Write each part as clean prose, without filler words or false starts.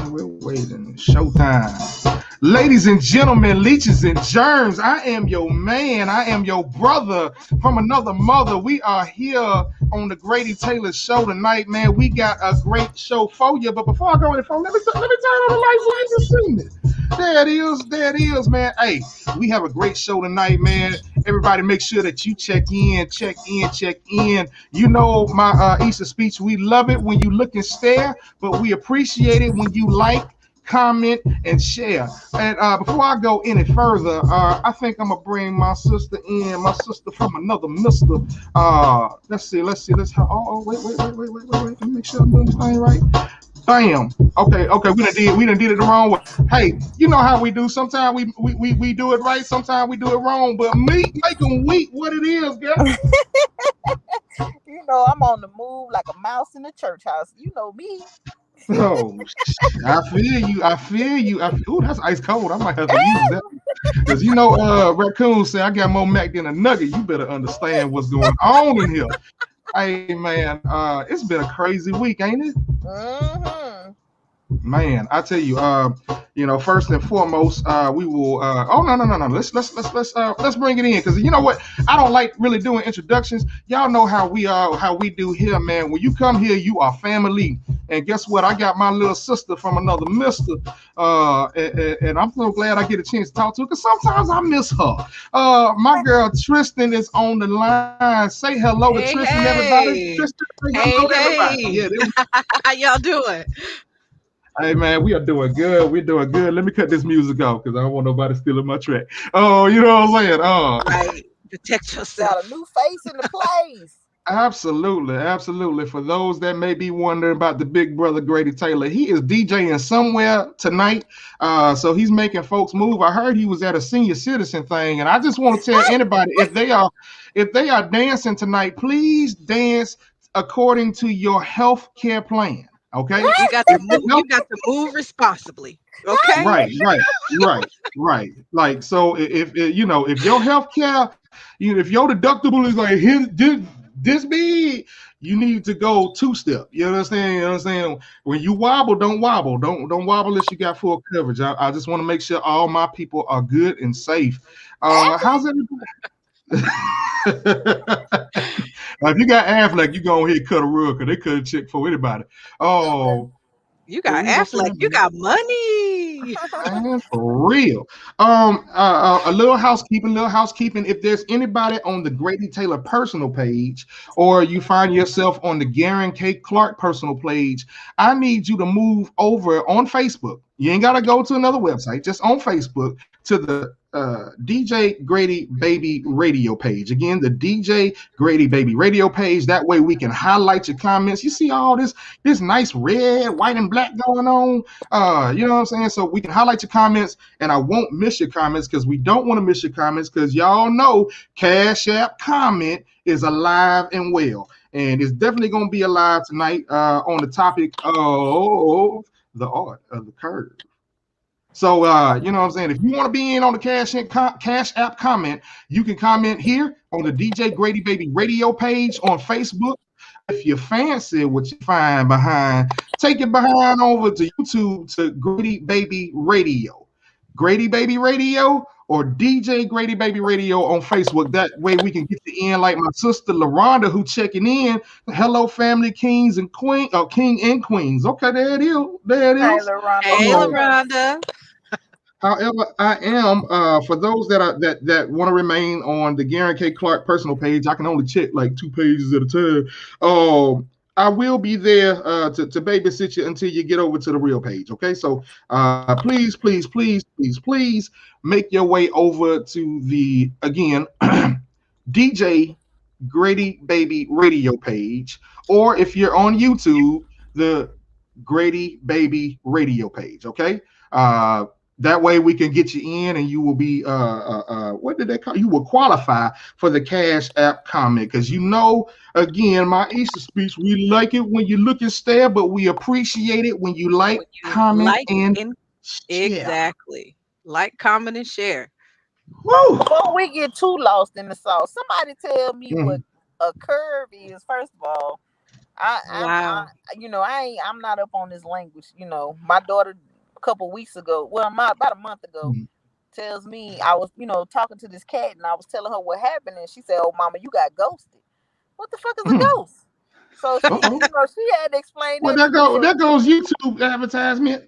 We're waiting. Showtime. Ladies and gentlemen, leeches and germs, I am your man. I am your brother from another mother. We are here on the Grady Taylor Show tonight, man. We got a great show for you. But before I go any further, let me turn on the lights so you can see it. There it is, man. Hey, we have a great show tonight, man. Everybody make sure that you check in. You know my Easter speech. We love it when you look and stare, but we appreciate it when you like, comment, and share. And before I go any further, I think I'm gonna bring my sister in, my sister from another mister. Let's see. Wait. Let me make sure I'm doing this thing right. Bam. Okay. We done did it the wrong way. Hey, you know how we do. Sometimes we do it right. Sometimes we do it wrong. But me make them weak. What it is, girl. You know, I'm on the move like a mouse in the church house. You know me. Oh, I feel you. Ooh, that's ice cold. I might have to use that. Because you know, Raccoon said I got more Mac than a nugget. You better understand what's going on in here. Hey man, it's been a crazy week, ain't it? Mm-hmm. Man, I tell you, first and foremost, we will. Oh no. Let's bring it in because you know what? I don't like really doing introductions. Y'all know how we are, how we do here, man. When you come here, you are family. And guess what? I got my little sister from another mister, and I'm so glad I get a chance to talk to her because sometimes I miss her. My girl Tristan is on the line. Say hello to Tristan, everybody. Hey. Tristan, say hello to everybody. Hey. Yeah, How y'all doing? hey man, we are doing good. We're doing good. Let me cut this music off because I don't want nobody stealing my track. Oh, you know what I'm saying? Right. Protect yourself. Got a new face in the place. Absolutely. For those that may be wondering about the big brother Grady Taylor, he is DJing somewhere tonight. So he's making folks move. I heard he was at a senior citizen thing, and I just want to tell anybody if they are dancing tonight, please dance according to your health care plan. Okay. You got to move. You got to move responsibly. Okay. Right. Like so, if your health care, if your deductible is like this big, you need to go two step. You understand? You understand? When you wobble, don't wobble. Don't wobble unless you got full coverage. I just want to make sure all my people are good and safe. How's everybody? If you got Affleck, you go ahead and cut a rug because they cut a check for anybody. Oh, You got Affleck. You got money. man, for real. A little housekeeping. If there's anybody on the Grady Taylor personal page, or you find yourself on the Garen K. Clark personal page, I need you to move over on Facebook. You ain't gotta go to another website, just on Facebook to the DJ Grady Baby Radio page. Again, the DJ Grady Baby Radio page. That way we can highlight your comments. You see all this nice red, white, and black going on. You know what I'm saying? So we can highlight your comments, and I won't miss your comments because we don't want to miss your comments because y'all know Cash App comment is alive and well. And it's definitely going to be alive tonight on the topic of the art of the curve. So, you know what I'm saying? If you want to be in on the Cash App comment, you can comment here on the DJ Grady Baby Radio page on Facebook. If you fancy what you find behind, take it behind over to YouTube to Grady Baby Radio. Grady Baby Radio or DJ Grady Baby Radio on Facebook. That way we can get you in like my sister LaRonda who checking in. Hello, family, kings and queen, king and queens. Okay, there it is. Hey, LaRonda. Hey, LaRonda. However, I am for those that want to remain on the Garen K. Clark personal page. I can only check like 2 pages at a time. I will be there to babysit you until you get over to the real page. Okay, so please make your way over to the again DJ Grady Baby Radio page, or if you're on YouTube, the Grady Baby Radio page. Okay. That way we can get you in and you will be what did they call you will qualify for the Cash App comment because you know again my Easter speech, we like it when you look and stare, but we appreciate it when you like, comment, and share. Exactly. Like, comment, and share. Woo! Before we get too lost in the sauce, somebody tell me what a curve is, first of all. Wow. I'm not up on this language. My daughter a couple weeks ago, well, about a month ago, Mm. tells me I was, talking to this cat and I was telling her what happened, and she said, "Oh, mama, you got ghosted." What the fuck is a Mm. ghost? So she, Uh-oh. she had to explain Well, that to there me. go So, there goes YouTube advertisement.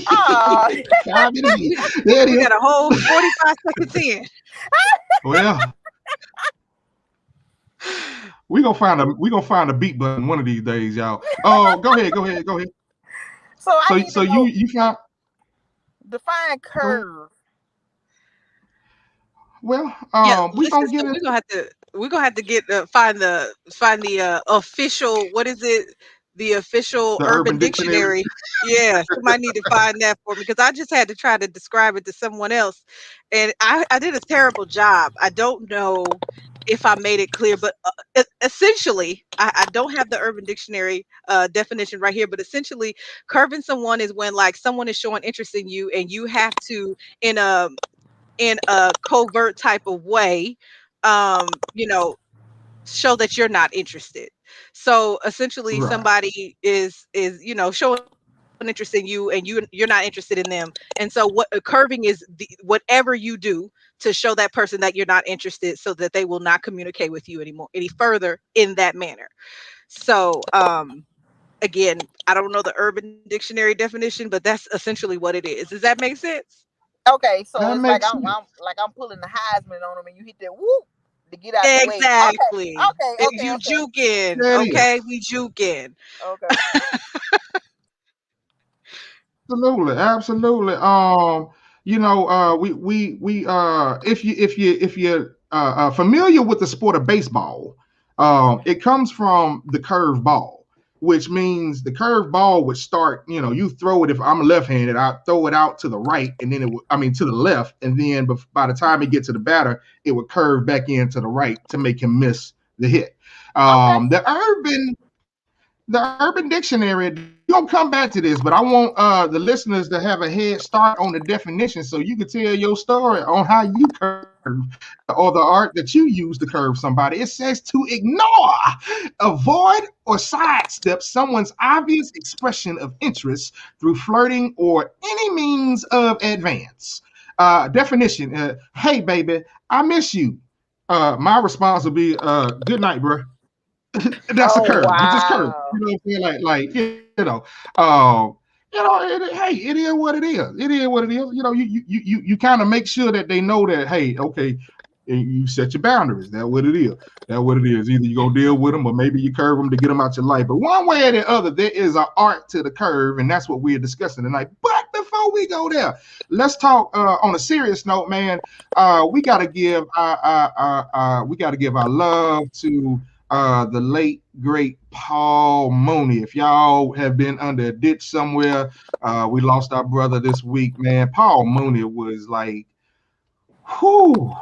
ah, Time it again. We There it we is. got a whole 45 seconds in. Well, we gonna find a beat button one of these days, y'all. Oh, go ahead. so I So need to so you know, you found define go ahead. curve. Well, Yeah, we listen. gonna So get into we're gonna have to get find the official, what is it? The official the Urban Urban Dictionary. Dictionary. Yeah, somebody need to find that for me because I just had to try to describe it to someone else, and I did a terrible job. I don't know if I made it clear, but essentially, I don't have the Urban Dictionary definition right here, but essentially, curving someone is when like someone is showing interest in you, and you have to in a covert type of way, you know, show that you're not interested. So essentially Right. somebody is showing interest in you and you're not interested in them. And so what curving is, whatever you do to show that person that you're not interested so that they will not communicate with you anymore any further in that manner. So again, I don't know the Urban Dictionary definition, but that's essentially what it is. Does that make sense? Okay, so That it's like makes I'm sense. like I'm pulling the Heisman on them, and you hit that whoop to get out the way. Okay, Exactly. You okay, juking, That is. okay? We juking. okay. Absolutely, absolutely. If you're familiar with the sport of baseball, it comes from the curved ball, which means the curved ball would start. You throw it. If I'm left-handed, I throw it out to the right, and then I mean to the left, and then by the time it get to the batter, it would curve back into the right to make him miss the hit. Okay. The Urban Dictionary, we're gonna come back to this, but I want the listeners to have a head start on the definition so you can tell your story on how you curve or the art that you use to curve somebody. It says to ignore, avoid, or sidestep someone's obvious expression of interest through flirting or any means of advance. Definition: Hey, baby, I miss you. My response would be, good night, bro. That's a Oh curve. You just curve. wow. You know what I'm saying? Um, hey, it is what it is. It is what it is. You kind of make sure that they know that, hey, okay, you set your boundaries. That's what it is. That's what it is. Either you gonna deal with them, or maybe you curve them to get them out your life. But one way or the other, there is an art to the curve, and that's what we're discussing tonight. But before we go there, let's talk on a serious note, man. We got to give our love to the late great Paul Mooney. If y'all have been under a ditch somewhere, we lost our brother this week, man. Paul Mooney was like, whew,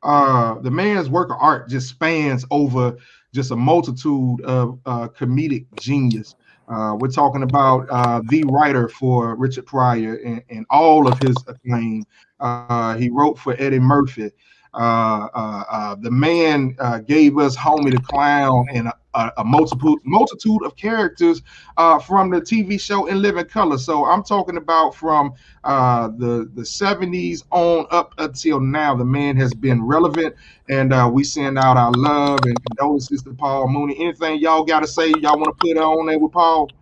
the man's work of art just spans over just a multitude of comedic genius. We're talking about the writer for Richard Pryor and all of his acclaim. He wrote for Eddie Murphy. The man gave us Homie the Clown and a multitude of characters from the TV show In Living Color. So I'm talking about from the 70s on up until now. The man has been relevant, and we send out our love and condolences to Paul Mooney. Anything y'all got to say? Y'all want to put on there with Paul?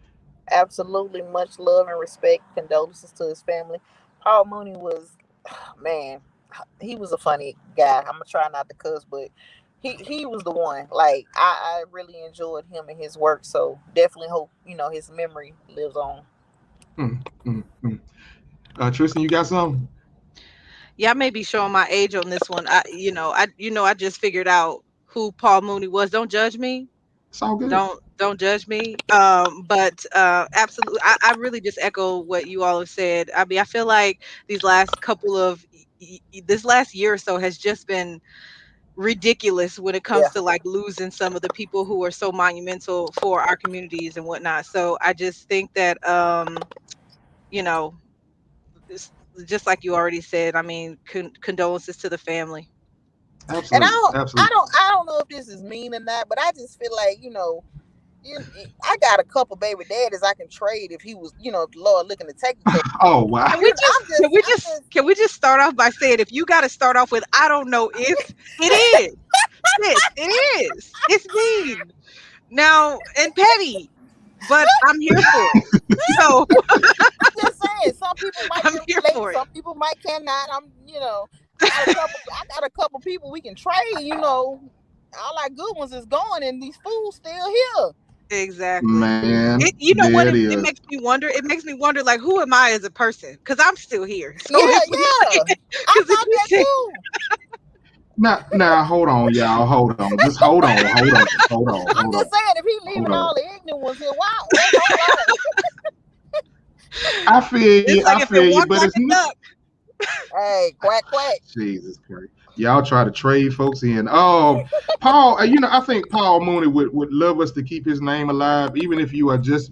Absolutely, much love and respect. Condolences to his family. Paul Mooney was, man, he was a funny guy. I'm gonna try not to cuss, but he was the one. Like I really enjoyed him and his work. So definitely hope his memory lives on. Mm. Tristan, you got something? Yeah, I may be showing my age on this one. I just figured out who Paul Mooney was. Don't judge me. It's all good. Don't judge me. But absolutely, I really just echo what you all have said. I mean, I feel like these last couple of this last year or so has just been ridiculous when it Yeah, comes to like losing some of the people who are so monumental for our communities and whatnot. So I just think that you know, it's just like you already said. I mean, condolences to the family. and Absolutely. I don't know if this is mean or not, but I just feel like I got a couple baby daddies I can trade if he was, if the Lord looking to take me. Cause Oh wow. Can we just I'm can just, we I'm just just, can we just start off by saying if you got to start off with I don't know if it is. Sis, it is. It's mean. Now and petty, but I'm here for it. So I'm just saying. Some people might I'm can here relate. for it. Some people might cannot. I got a couple people we can trade. All our good ones is gone, and these fools still here. Exactly. Man, You know there what? it It is. makes me wonder. It makes me wonder, like, who am I as a person? Because I'm still here. So Yeah, if we say, yeah. I because if thought we that say, too. Now, hold on, y'all. Hold on. Just I'm hold just on, saying, if he hold leaving on. all the ignorant ones here, why hold on? I feel you. it's I like if it feel you. walked But like it's a not. duck. Hey, quack quack. Jesus Christ. Y'all try to trade folks in. Paul, I think Paul Mooney would love us to keep his name alive, even if you are just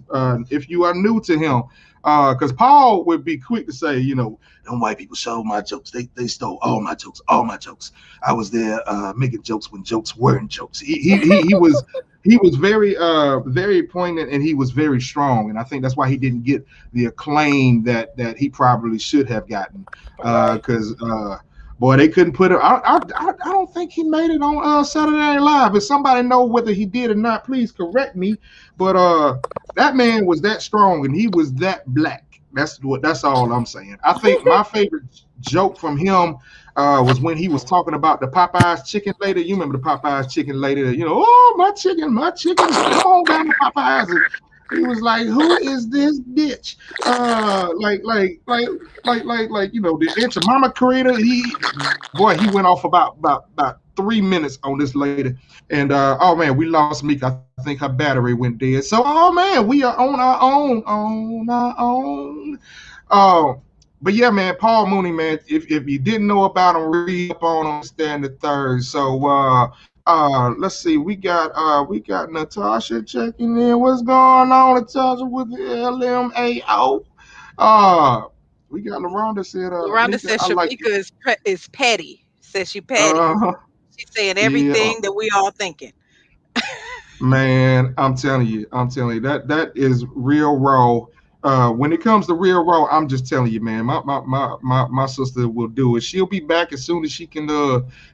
if you are new to him. Because Paul would be quick to say, them white people stole my jokes. They stole all my jokes, all my jokes. I was there making jokes when jokes weren't jokes. He was very poignant, and he was very strong. And I think that's why he didn't get the acclaim that he probably should have gotten. Right. Because boy, they couldn't put it. I don't think he made it on Saturday Night Live. If somebody know whether he did or not, please correct me. But that man was that strong, and he was that black. That's all I'm saying. I think my favorite joke from him was when he was talking about the Popeyes chicken lady. You remember the Popeyes chicken lady? Oh, my chicken, come on down to Popeyes. And he was like, "Who is this bitch?" The Aunt Mama creator. Boy, he went off about 3 minutes on this lady, and oh man, we lost Meek. I think her battery went dead. So oh man, we are on our own. But yeah, man, Paul Mooney, man. If you didn't know about him, read up on him. Stand the third. So let's see. We got Natasha checking in. What's going on, Natasha, with the LMAO? Uh, we got LaRonda said, LaRonda Mika, says I like it. Shamika is petty. Says she petty. Uh, She's saying yeah, everything that we all thinking. man, I'm telling you that is real raw. When it comes to real raw, I'm just telling you, man. My sister will do it. She'll be back as soon as she can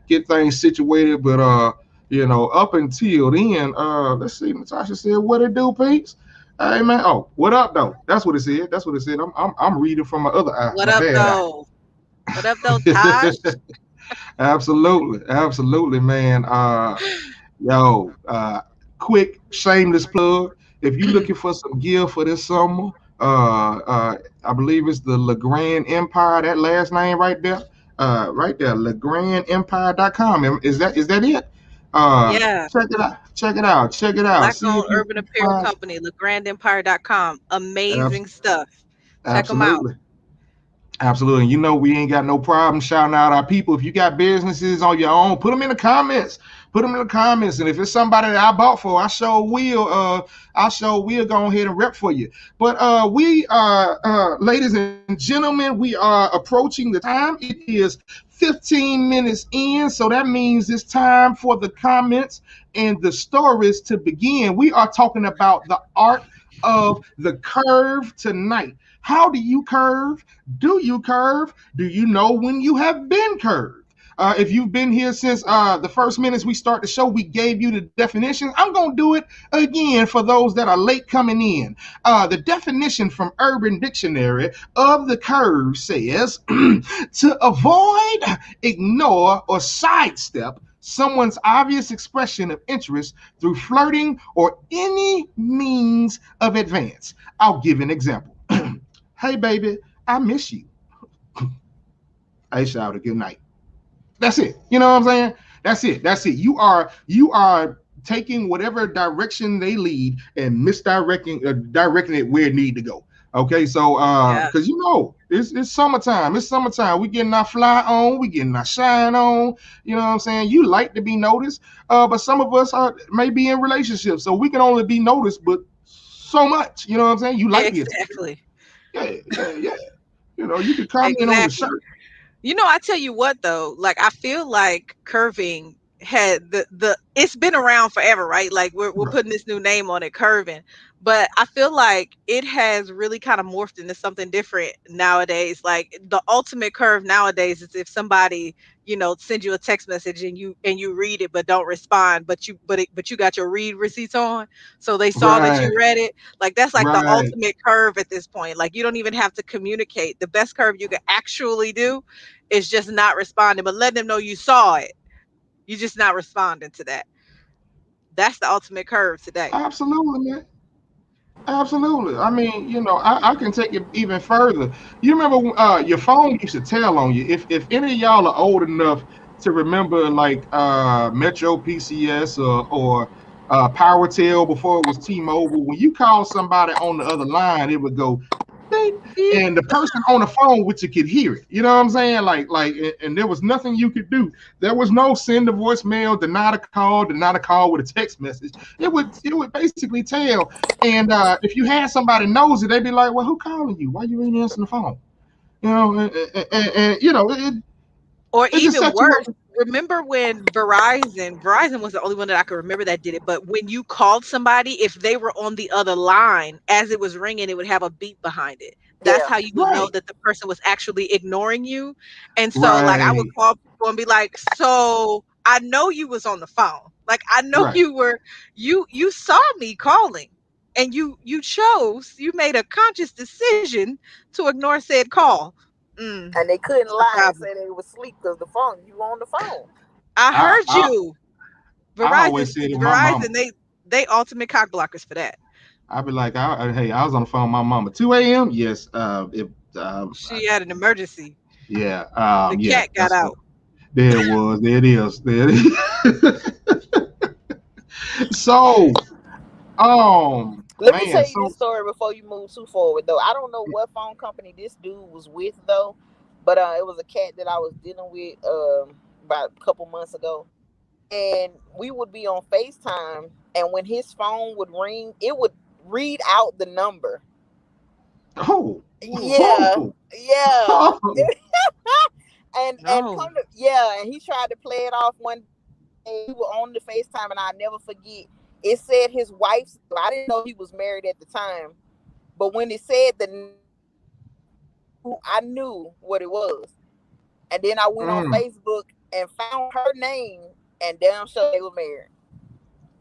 get things situated. But up until then, let's see. Natasha said, "What it do, peeps?" Hey man, oh, what up though? That's what it said. That's what it said. I'm reading from my other eye, What my up bad though? What up though, Tosh? eye. Absolutely, man. Yo, quick shameless plug. If you're looking for some gear for this summer, I believe it's the LeGrand Empire. That last name right there, LeGrandEmpire.com. Is that it? Yeah. Check it out. Check it out. Check it out. Black See if owned you urban can apparel find. company, LeGrandEmpire.com. Abs- Amazing stuff. Check them out. Absolutely. Absolutely. And we ain't got no problem shouting out our people. If you got businesses on your own, put them in the comments. Put them in the comments. And if it's somebody that I bought for, I sure will go ahead and rep for you. But we ladies and gentlemen, we are approaching the time. It is 15 minutes in. So that means it's time for the comments and the stories to begin. We are talking about the art of the curve tonight. How do you curve? Do you curve? Do you know when you have been curved? If you've been here since the first minutes we start the show, we gave you the definition. I'm going to do it again for those that are late coming in. The definition from Urban Dictionary of the curve says to avoid, ignore, or sidestep someone's obvious expression of interest through flirting or any means of advance. I'll give an example. Hey, baby, I miss you. I shouted good night. That's it. You know what I'm saying? That's it. You are taking whatever direction they lead and misdirecting directing it where it need to go. Okay, so Yeah. because it's summertime. It's summertime. We getting our fly on. We getting our shine on. You know what I'm saying? You like to be noticed, but some of us are maybe in relationships, so we can only be noticed, but so much. You know what I'm saying? You like the attention. Exactly. Yeah, yeah, yeah. You could comment on the Exactly. shirt. I tell you what though, like I feel like curving had the it's been around forever, right? Like we're Right. putting this new name on it, curving. But I feel like it has really kind of morphed into something different nowadays. Like the ultimate curve nowadays is if somebody, send you a text message and you read it but don't respond, but you got your read receipts on. So they saw that Right. you read it. Like that's like the Right. ultimate curve at this point. Like you don't even have to communicate. The best curve you can actually do is just not responding, but let them know you saw it. You're just not responding to that. That's the ultimate curve today. Absolutely, man. Absolutely. I mean, I can take it even further. You remember your phone used to tell on you. If any of y'all are old enough to remember like Metro PCS or PowerTel before it was T-Mobile, when you call somebody on the other line, it would go ding, Beep. and the person on the phone with you could hear it. You know what I'm saying? And there was nothing you could do. There was no send a voicemail, deny a call with a text message. It would basically tell. And if you had somebody knows it, they'd be like, "Well, who calling you? Why you ain't answering the phone?" Or it just even set you worse, up. remember when Verizon was the only one that I could remember that did it, but when you called somebody, if they were on the other line, as it was ringing, it would have a beep behind it. That's Yeah. how you would know Right, that the person was actually ignoring you. And so, like, I would right, call people and be like, "So I know you was on the phone. Like, I know right. you saw me calling, and you made a conscious decision to ignore said call. Mm, And they couldn't it's a lie and problem. say they was asleep because the phone, you on the phone. I I, heard I you. I Verizon always said to my mama, Verizon, they ultimate cock blockers for that. I'd be like, "Hey, I was on the phone with my mama, 2 a.m. Yes, if She had an emergency. yeah, The yeah, cat got that's what out. there it was. There it is. There it is." So, Let me man, tell you so this story before you move too forward, though. I don't know what phone company this dude was with, though, but it was a cat that I was dealing with about a couple months ago. And we would be on FaceTime, and when his phone would ring, it would read out the number. oh, Yeah, oh, yeah. oh, And No. come to, yeah, and he tried to play it off one day. We were on the FaceTime, and I never forget. It said his wife's. I didn't know he was married at the time, but when it said I knew what it was. And then I went on mm, Facebook and found her name, and damn sure they were married.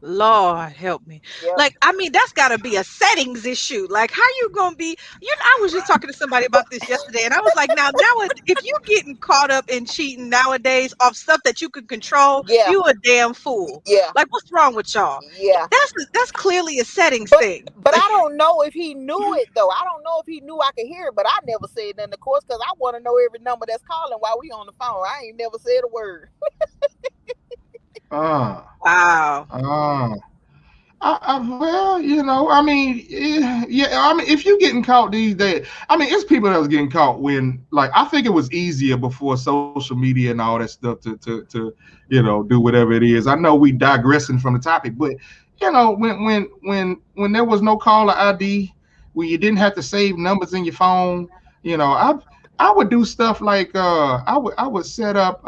Lord help me. Yep. Like, I mean, that's gotta be a settings issue. Like, how you gonna be I was just talking to somebody about this yesterday, and I was like, now if you getting caught up in cheating nowadays off stuff that you can control, Yeah. you a damn fool. Yeah. Like, what's wrong with y'all? Yeah. That's clearly a settings But thing. but Like, I don't know if he knew it though. I don't know if he knew I could hear it. But I never said nothing, of course, because I want to know every number that's calling while we on the phone. I ain't never said a word. uh, wow. uh. Well, I mean, yeah, I mean, if you're getting caught these days, I mean, it's people that was getting caught when, like, I think it was easier before social media and all that stuff to do whatever it is. I know we digressing from the topic, but when there was no caller ID, when you didn't have to save numbers in your phone, I would do stuff like I would set up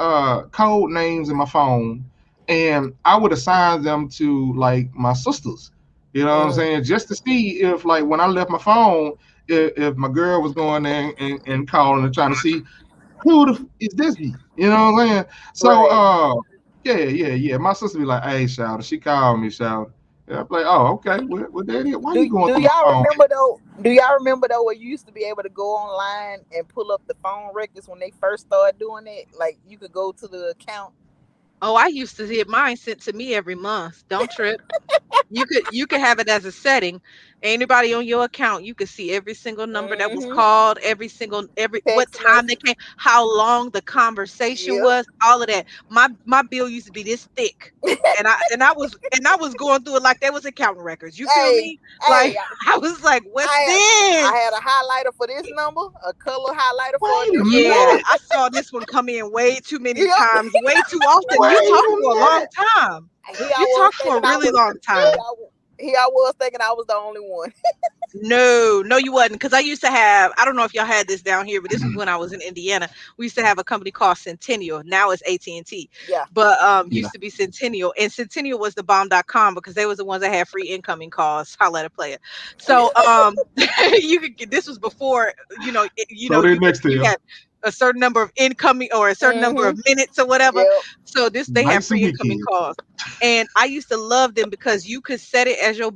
code names in my phone, and I would assign them to like my sisters. You know what I'm Mm, saying? Just to see if, like, when I left my phone, if my girl was going there and calling and trying to see who is this be. You know what I'm saying? So, right. yeah. My sister be like, "Hey, shout," she called me, shout. Yeah, I'm like, "Oh, okay. What that is? Why Do you going do through my y'all phone?" remember though? Do y'all remember though where you used to be able to go online and pull up the phone records when they first started doing it? Like you could go to the account. Oh, I used to get mine sent to me every month. Don't trip. You could have it as a setting. Anybody on your account, you could see every single number that was Mm-hmm. called, every what Text time they message. came, how long the conversation Yep. was, all of that. My bill used to be this thick. And I was going through it like that was accounting records. You feel Hey, me? Like hey, I was like, what's I had this? I had a highlighter for this number, a color highlighter for a Wait a different number. Yeah, minute. I saw this one come in way too many Yep. times, way too often. You Wait talked a for a long minute. time. Here I You was talked for a thinking I really was long here time. I, Here I was thinking I was the only one. No, no, you wasn't. Because I used to have, I don't know if y'all had this down here, but this was when I was in Indiana. We used to have a company called Centennial. Now it's AT&T. Yeah. But Yeah. used to be Centennial. And Centennial was the bomb.com because they was the ones that had free incoming calls. Holla at a player. So you could get, this was before, So they next to you you. had a certain number of incoming or a certain number Mm-hmm. of minutes or whatever. Yep. So this they had Nice and free incoming wicked. calls. And I used to love them because you could set it as your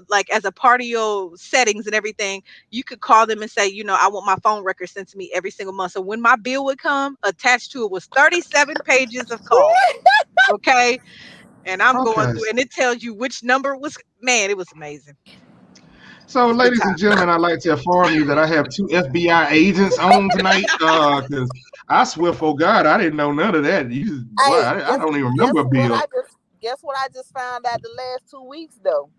like as a part of your settings and everything. You could call them and say, I want my phone record sent to me every single month. So when my bill would come, attached to it was 37 pages of calls. Okay. And I'm going Okay. through, and it tells you which number was, man, it was amazing. So, It's a good ladies and time. gentlemen, I'd like to inform you that I have two FBI agents on tonight. Because I swear for God, I didn't know none of that. Boy, Hey, I don't even remember Bill. guess what I just found out the last 2 weeks though.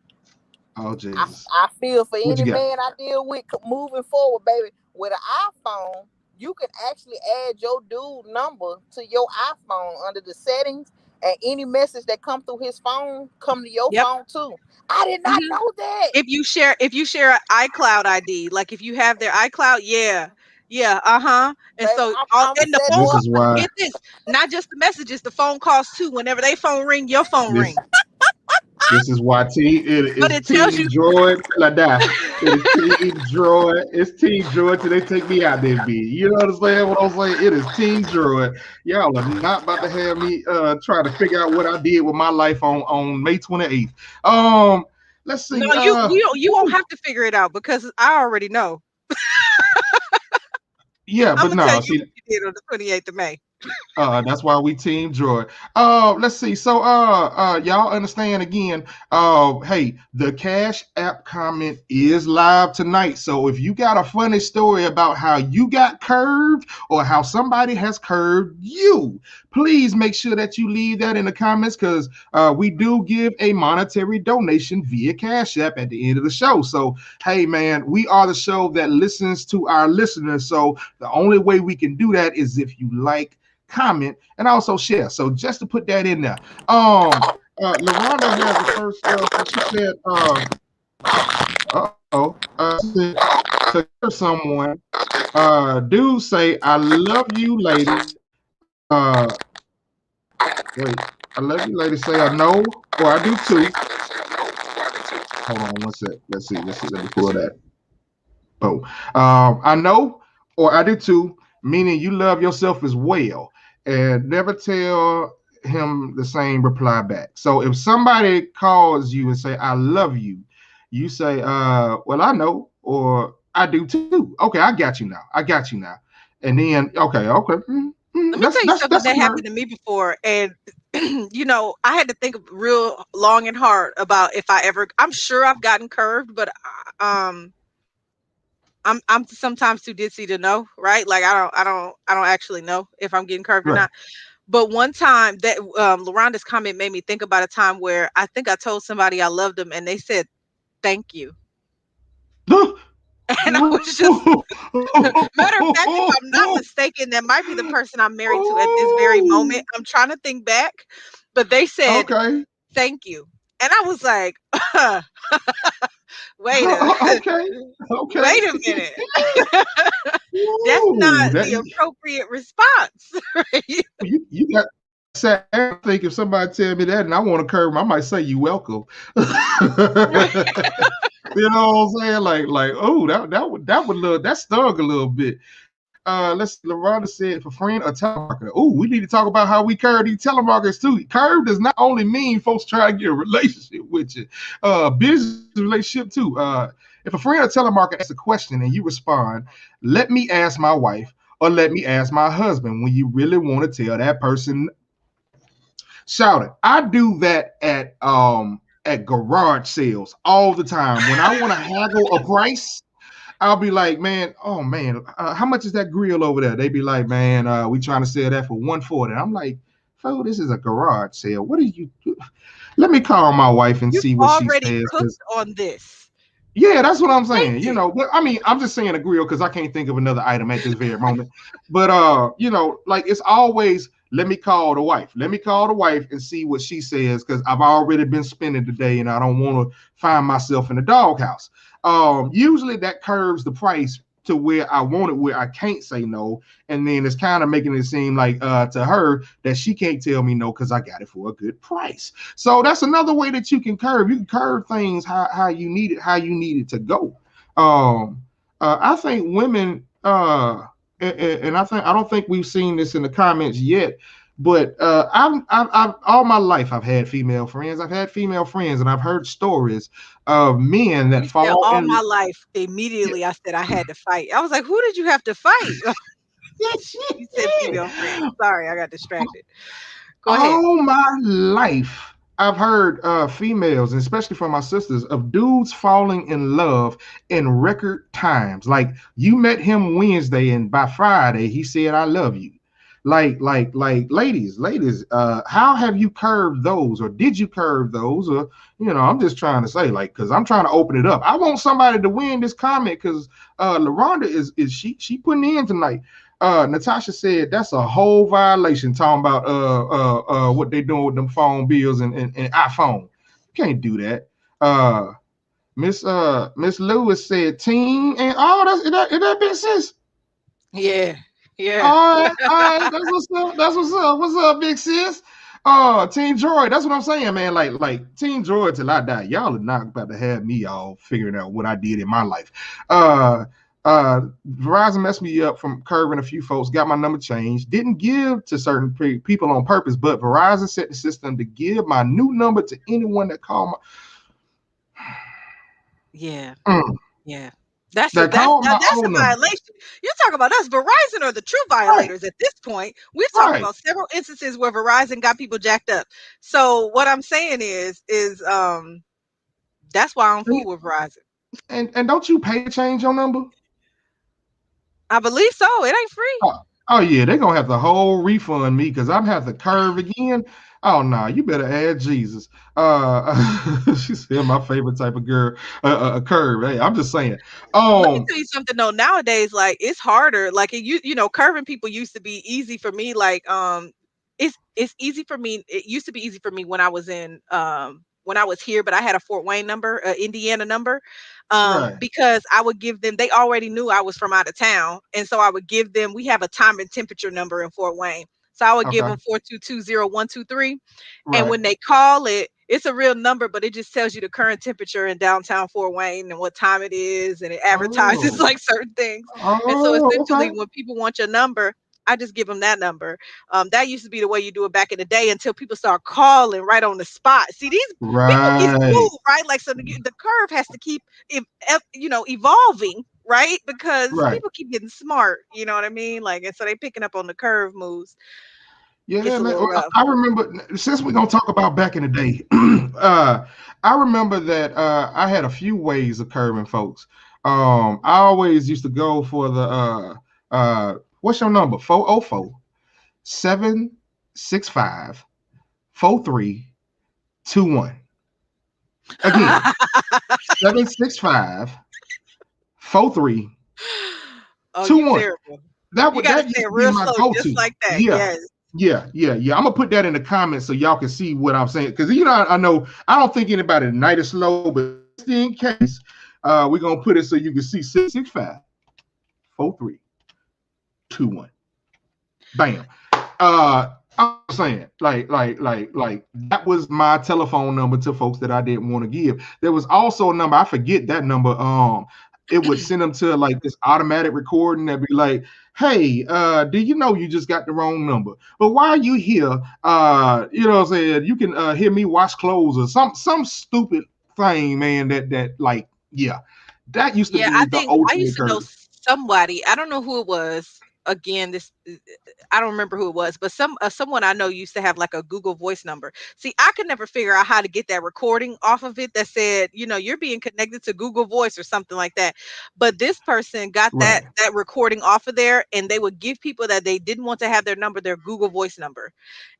Oh Jesus, I feel for what you any got? man I deal with moving forward, baby. With an iPhone, you can actually add your dude number to your iPhone under the settings, and any message that come through his phone come to your Yep. phone too. I did not Mhm. know that, If you share an iCloud ID, like if you have their iCloud, yeah. Yeah, uh-huh. And baby. so all I'm and the set phone This up. is why. get this, not just the messages, the phone calls too. Whenever they phone ring, your phone This ring. this is why it But is it tells Team you Droid till I die. It is Team Droid. It's Team Droid till they take me out there, be. You know what I'm saying? What I'm saying? It is Team Droid. Y'all are not about to have me try to figure out what I did with my life on May 28th. Um, let's no, see. you won't have to figure it out because I already know. Yeah, I'm but gonna tell no, you see, what you did on the 28th of May. that's why we team Droid. Let's see. So y'all understand again. Hey, the Cash App comment is live tonight. So if you got a funny story about how you got curved or how somebody has curved you, please make sure that you leave that in the comments because we do give a monetary donation via Cash App at the end of the show. So hey man, we are the show that listens to our listeners. So the only way we can do that is if you like, comment, and also share. So just to put that in there. LaRonda has the first she said, she said to hear someone do say, I love you, lady. Wait, I love you, lady. Say I know, or I do too. Hold on one sec. Let's see. Let me pull that. Oh, I know, or I do too, meaning you love yourself as well, and never tell him the same reply back. So if somebody calls you and say, I love you, you say, well, I know, or I do too. Okay, I got you now. I got you now. And then, okay. Let me That's tell you that's something that's that smart. happened to me before, and I had to think real long and hard about if I ever. I'm sure I've gotten curved, but I'm sometimes too ditzy to know, right? Like I don't actually know if I'm getting curved or Right. not. But one time that Laronda's comment made me think about a time where I think I told somebody I loved them, and they said thank you, and I was just matter of fact, if I'm not mistaken, that might be the person I'm married to at this very moment. Oh, I'm trying to think back, but they said okay. thank you, and I was like, wait a Okay. Okay. wait a minute. That's Ooh, not that the appropriate response, right? you got sad. I think if somebody tell me that and I want to curve, I might say you welcome. You know what I'm saying? Like, oh, that stung a little bit. Let's see. LaRonda said, if a friend or telemarketer. Oh, we need to talk about how we curve these telemarketers too. Curve does not only mean folks trying to get a relationship with you, business relationship too. If a friend or telemarketer asks a question and you respond, let me ask my wife or let me ask my husband when you really want to tell that person. Shout it. I do that at garage sales all the time. When I want to haggle a price, I'll be like, man, oh man, how much is that grill over there? They be like, man, we trying to sell that for 140. I'm like, oh, this is a garage sale. What are you? Let me call my wife and You've see what she already says. cooked on this. Yeah, that's what I'm Thank saying. You you. know, but I mean, I'm just saying a grill because I can't think of another item at this very moment. But like it's always let me call the wife. Let me call the wife and see what she says because I've already been spending the day and I don't want to find myself in the doghouse. Usually that curves the price to where I want it, where I can't say no, and then it's kind of making it seem like to her that she can't tell me no because I got it for a good price. So that's another way that you can curve. You can curve things how you need it, how you need it to go. I think women, and I don't think we've seen this in the comments yet, but I've all my life I've had female friends. I've had female friends, and I've heard stories of men that You said fall all in. my life. Immediately, I said I had to fight. I was like, "Who did you have to fight?" You said female friends. Sorry, I got distracted. Go ahead. All my life, I've heard females, and especially from my sisters, of dudes falling in love in record times. Like you met him Wednesday, and by Friday he said, "I love you." Ladies, how have you curved those, or did you curve those, or I'm just trying to say, like, because I'm trying to open it up. I want somebody to win this comment because LaRonda is she putting in tonight. Natasha said that's a whole violation. Talking about what they doing with them phone bills and iPhone. You can't do that. Miss Lewis said teen and that big sis. Yeah, yeah. All right, that's what's up. That's what's up. What's up, big sis? Team Droid. That's what I'm saying, man. Like Team Droid till I die. Y'all are not about to have me all figuring out what I did in my life. Uh, Verizon messed me up from curving a few folks. Got my number changed. Didn't give to certain people on purpose, but Verizon set the system to give my new number to anyone that called Yeah, my. Mm, yeah. That's a that that's called now my that's old a number. violation. You're talking about us. Verizon are the true Right, violators at this point. We've talked right. about several instances where Verizon got people jacked up. So what I'm saying is that's why I don't fool with Verizon. And don't you pay to change your number? I believe so. It ain't free. Oh yeah, they're gonna have to whole refund me because I'm have to curve again. Oh no, nah, you better add Jesus. She said my favorite type of girl, a curve. Hey, I'm just saying. Let me Um, tell you something though. Nowadays, like it's harder. Like curving people used to be easy for me. Like it's easy for me. It used to be easy for me when I was here, but I had a Fort Wayne number, Indiana number, right. because I would give them. They already knew I was from out of town, and so I would give them. We have a time and temperature number in Fort Wayne, so I would give Okay. them 4220123. And Right. when they call it, it's a real number, but it just tells you the current temperature in downtown Fort Wayne and what time it is, and it advertises Oh. like certain things. And so Oh. essentially, Okay. when people want your number, I just give them that number. That used to be the way you do it back in the day until people start calling right on the spot. See, these people get Right. smooth, right? Like so, the curve has to keep, evolving, right? Because Right. people keep getting smart. You know what I mean? Like, and so they picking up on the curve moves. Yeah, Gets a man. little Well, rough. I remember since we're gonna talk about back in the day, I remember that I had a few ways of curving folks. I always used to go for the what's your number? 404-765-4321. Again, 765-4321. Oh, you terrible. That You would gotta that say used it to be real my slow, just go-to. like that. Yeah. Yes. Yeah. I'm gonna put that in the comments so y'all can see what I'm saying. Because I know I don't think anybody tonight is slow, but just in case, we're gonna put it so you can see 665-4321. Bam. I'm saying, like that was my telephone number to folks that I didn't want to give. There was also a number, I forget that number. It would send them to like this automatic recording that be like, hey, do you know you just got the wrong number? But while you here, you know what I'm saying, you can hear me wash clothes or some stupid thing, man, that like, yeah. That used to Yeah, I be the think I used ultimate to know curve. somebody. I don't know who it was. Again, this I don't remember who it was, but someone I know used to have like a Google Voice number. See, I could never figure out how to get that recording off of it that said, you're being connected to Google Voice or something like that. But this person got that Right. that recording off of there, and they would give people that they didn't want to have their number their Google Voice number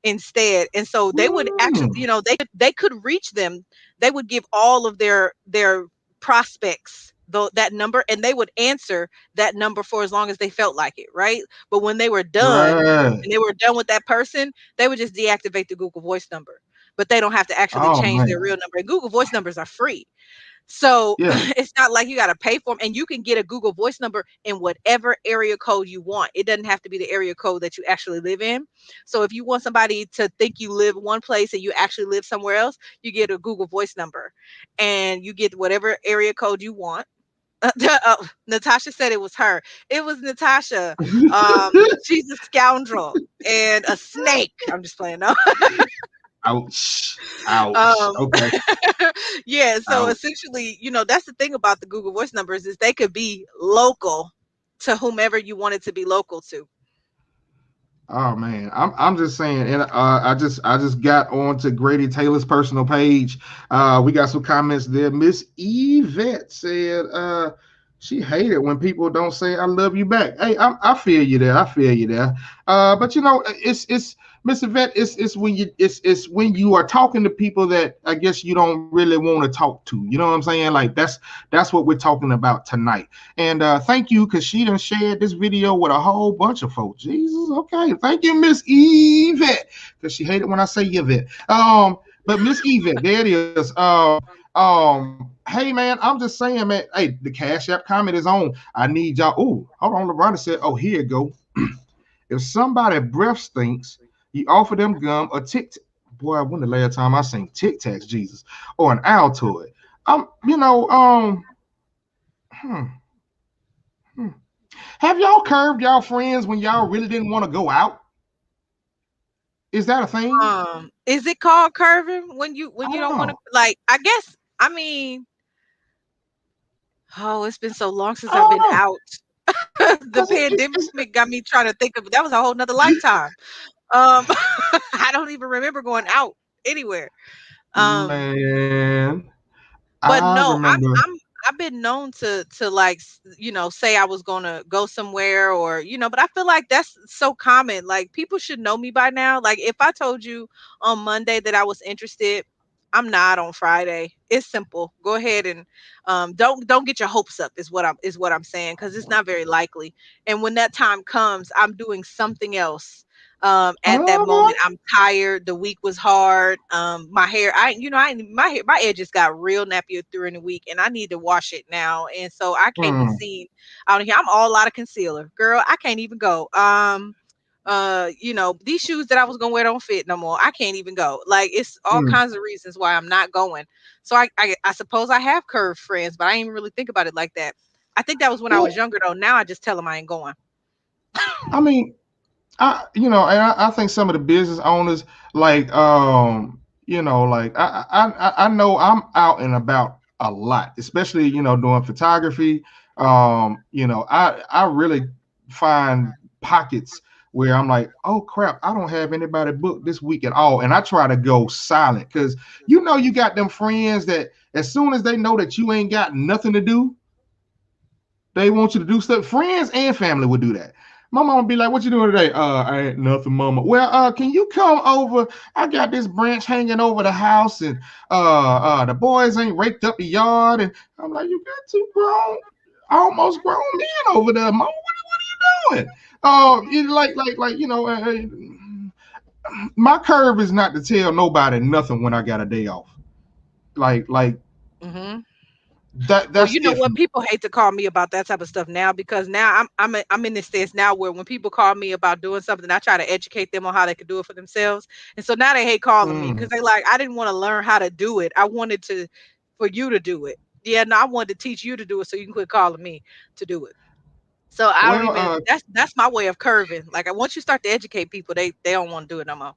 instead. And so they would actually, Mm. they could reach them. They would give all of their prospects that number, and they would answer that number for as long as they felt like it, right? But when they were done Right. and they were done with that person, they would just deactivate the Google Voice number. But they don't have to actually Oh change their man. real number. And Google Voice numbers are free. So Yeah. it's not like you got to pay for them, and you can get a Google Voice number in whatever area code you want. It doesn't have to be the area code that you actually live in. So if you want somebody to think you live one place and you actually live somewhere else, you get a Google Voice number, and you get whatever area code you want. Natasha said it was her. It was Natasha. She's a scoundrel and a snake. I'm just playing. No. Ouch. Ouch. Um, Okay. yeah, so Ouch. essentially, that's the thing about the Google Voice numbers is they could be local to whomever you want it to be local to. Oh man, I'm just saying, and I just got on to Grady Taylor's personal page. We got some comments there. Miss Yvette said she hated when people don't say "I love you" back. Hey, I feel you there. I feel you there. But it's Miss Yvette. It's when you are talking to people that I guess you don't really want to talk to. You know what I'm saying? Like that's what we're talking about tonight. And thank you, because she done shared this video with a whole bunch of folks. Jesus, okay. Thank you, Miss Yvette, because she hated when I say Yvette. But Miss Yvette, there it is. Hey man, I'm just saying, man. Hey, the Cash App comment is on. I need y'all. Oh, hold on. LeBron said, "Oh, here you go." If somebody breath stinks, you offer them gum or tic. Boy, when the last time I seen Tic Tacs, Jesus, or an Altoid? Um, you know, um, hmm, hmm. Have y'all curved y'all friends when y'all really didn't want to go out? Is that a thing? Is it called curving when you I don't don't want to, know. like, I guess, I mean, oh, it's been so long since I I've don't been know. out. The Cause pandemic it's got me trying to think of that was a whole nother lifetime. Um I don't even remember going out anywhere. Um man. But I no, remember. I've been known to like say I was gonna go somewhere, or but I feel like that's so common. Like, people should know me by now. Like, if I told you on Monday that I was interested, I'm not on Friday. It's simple. Go ahead and don't get your hopes up is what I'm saying, because it's not very likely. And when that time comes, I'm doing something else. At that Uh-huh. moment, I'm tired. The week was hard. My hair, my hair, my edges got real nappy during the week, and I need to wash it now. And so I can't be Hmm. seen out here. I'm all out of concealer, girl. I can't even go. These shoes that I was gonna wear don't fit no more. I can't even go. Like, it's all Hmm. kinds of reasons why I'm not going. So I suppose I have curved friends, but I didn't even really think about it like that. I think that was when I was Well, younger though. Now I just tell them I ain't going. I mean, and I think some of the business owners, like, like I know I'm out and about a lot, especially doing photography. I really find pockets where I'm like, oh crap, I don't have anybody booked this week at all, and I try to go silent, because you got them friends that as soon as they know that you ain't got nothing to do, they want you to do stuff. Friends and family would do that. My mama be like, "What you doing today?" I ain't nothing, mama. Well, can you come over? I got this branch hanging over the house, and the boys ain't raked up the yard, and I'm like, "You got two grown, almost grown men over there, mama. What are you doing?" My curve is not to tell nobody nothing when I got a day off. Like Hmm. that. Well, That's you know it for what? me. People hate to call me about that type of stuff now, because now I'm in this stance now where when people call me about doing something, I try to educate them on how they could do it for themselves. And so now they hate calling me Mm. because they like, I didn't want to learn how to do it. I wanted to for you to do it. Yeah, no, I wanted to teach you to do it so you can quit calling me to do it. So I don't Well, even, that's my way of curving. Like, once you start to educate people, they don't want to do it no more.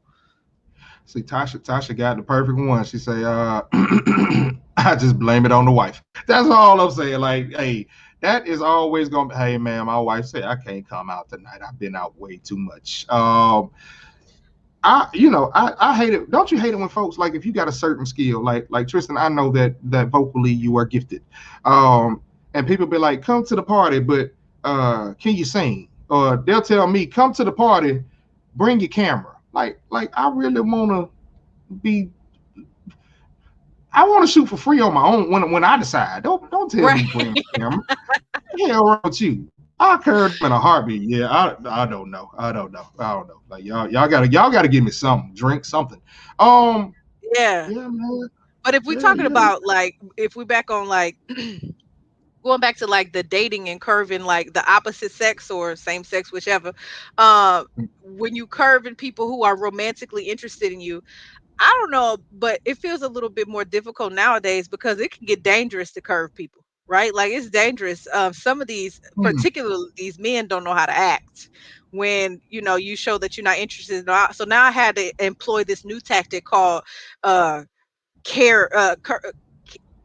see, Tasha got the perfect one. She say, I just blame it on the wife. That's all I'm saying. Like, hey, that is always gonna be, hey man, my wife said I can't come out tonight. I've been out way too much. I hate it. Don't you hate it when folks, like, if you got a certain skill, like Tristan, I know that vocally you are gifted. And people be like, come to the party, but can you sing? Or they'll tell me, come to the party, bring your camera. Like I really wanna be I want to shoot for free on my own when I decide. Don't tell me Right. to bring my camera. What the hell wrong with you? I curved them in a heartbeat. Yeah, I don't know. I don't know. I don't know. Like y'all gotta give me something, drink something. Um, Yeah. yeah, man. But if we Yeah, talking yeah. about like if we back on like going back to like the dating and curving like the opposite sex or same sex, whichever, uh when you curving people who are romantically interested in you, I don't know, but it feels a little bit more difficult nowadays because it can get dangerous to curve people, right? Like it's dangerous. Some of these, Hmm. particularly these men, don't know how to act when you show that you're not interested. So now I had to employ this new tactic called uh, care,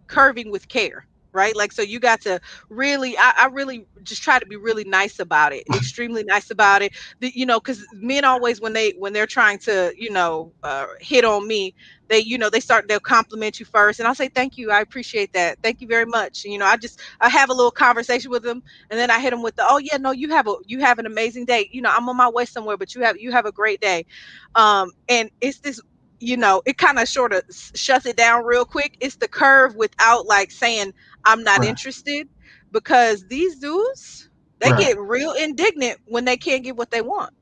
curving with care, right? Like, so you got to really, I really just try to be really nice about it, extremely nice about it. Because men always, when they're trying to, hit on me, they'll compliment you first, and I'll say thank you, I appreciate that, thank you very much. I have a little conversation with them, and then I hit them with the, oh yeah, no, you have an amazing day. I'm on my way somewhere, but you have a great day. And it's this, it kind of sort of shuts it down real quick. It's the curve without like saying I'm not Right, interested, because these dudes, they right. get real indignant when they can't get what they want.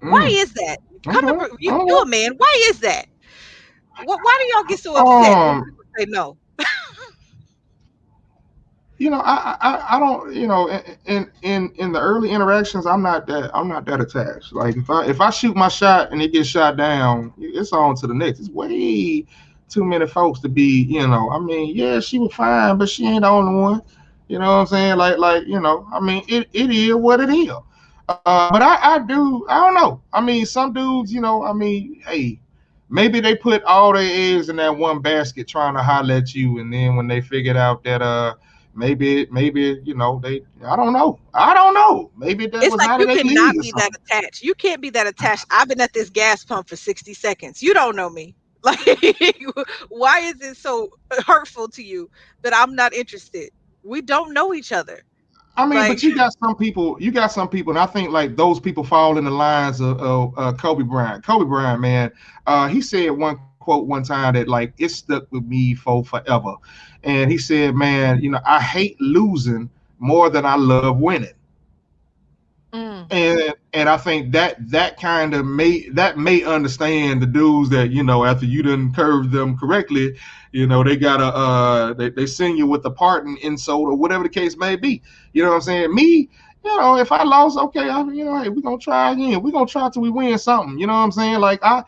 Why Mm. is that? Coming Okay. from you, Okay. you're a man. Why is that? Why do y'all get so upset when Um, people say no? I don't, in the early interactions, I'm not that attached. Like if I shoot my shot and it gets shot down, it's on to the next. It's way too many folks to be, I mean, yeah, she was fine, but she ain't the only one. You know what I'm saying? I mean, it is what it is. But I don't know. I mean, some dudes, I mean, hey, maybe they put all their eggs in that one basket trying to holler at you, and then when they figured out that maybe they, I don't know, maybe that It's was like out of you their cannot league or be that something. attached. You can't be that attached. I've been at this gas pump for 60 seconds. You don't know me. Like, why is it so hurtful to you that I'm not interested? We don't know each other. I mean, Like, but you got some people, and I think like those people fall in the lines of Kobe Bryant. Kobe Bryant, man, he said one quote one time that like it stuck with me for forever, and he said, "Man, I hate losing more than I love winning." mm, And I think that kind of may understand the dudes that after you done curved them correctly, they gotta they send you with the pardon insult or whatever the case may be. You know what I'm saying? Me, if I lost, okay, hey, we're gonna try again. We're gonna try till we win something. You know what I'm saying? Like I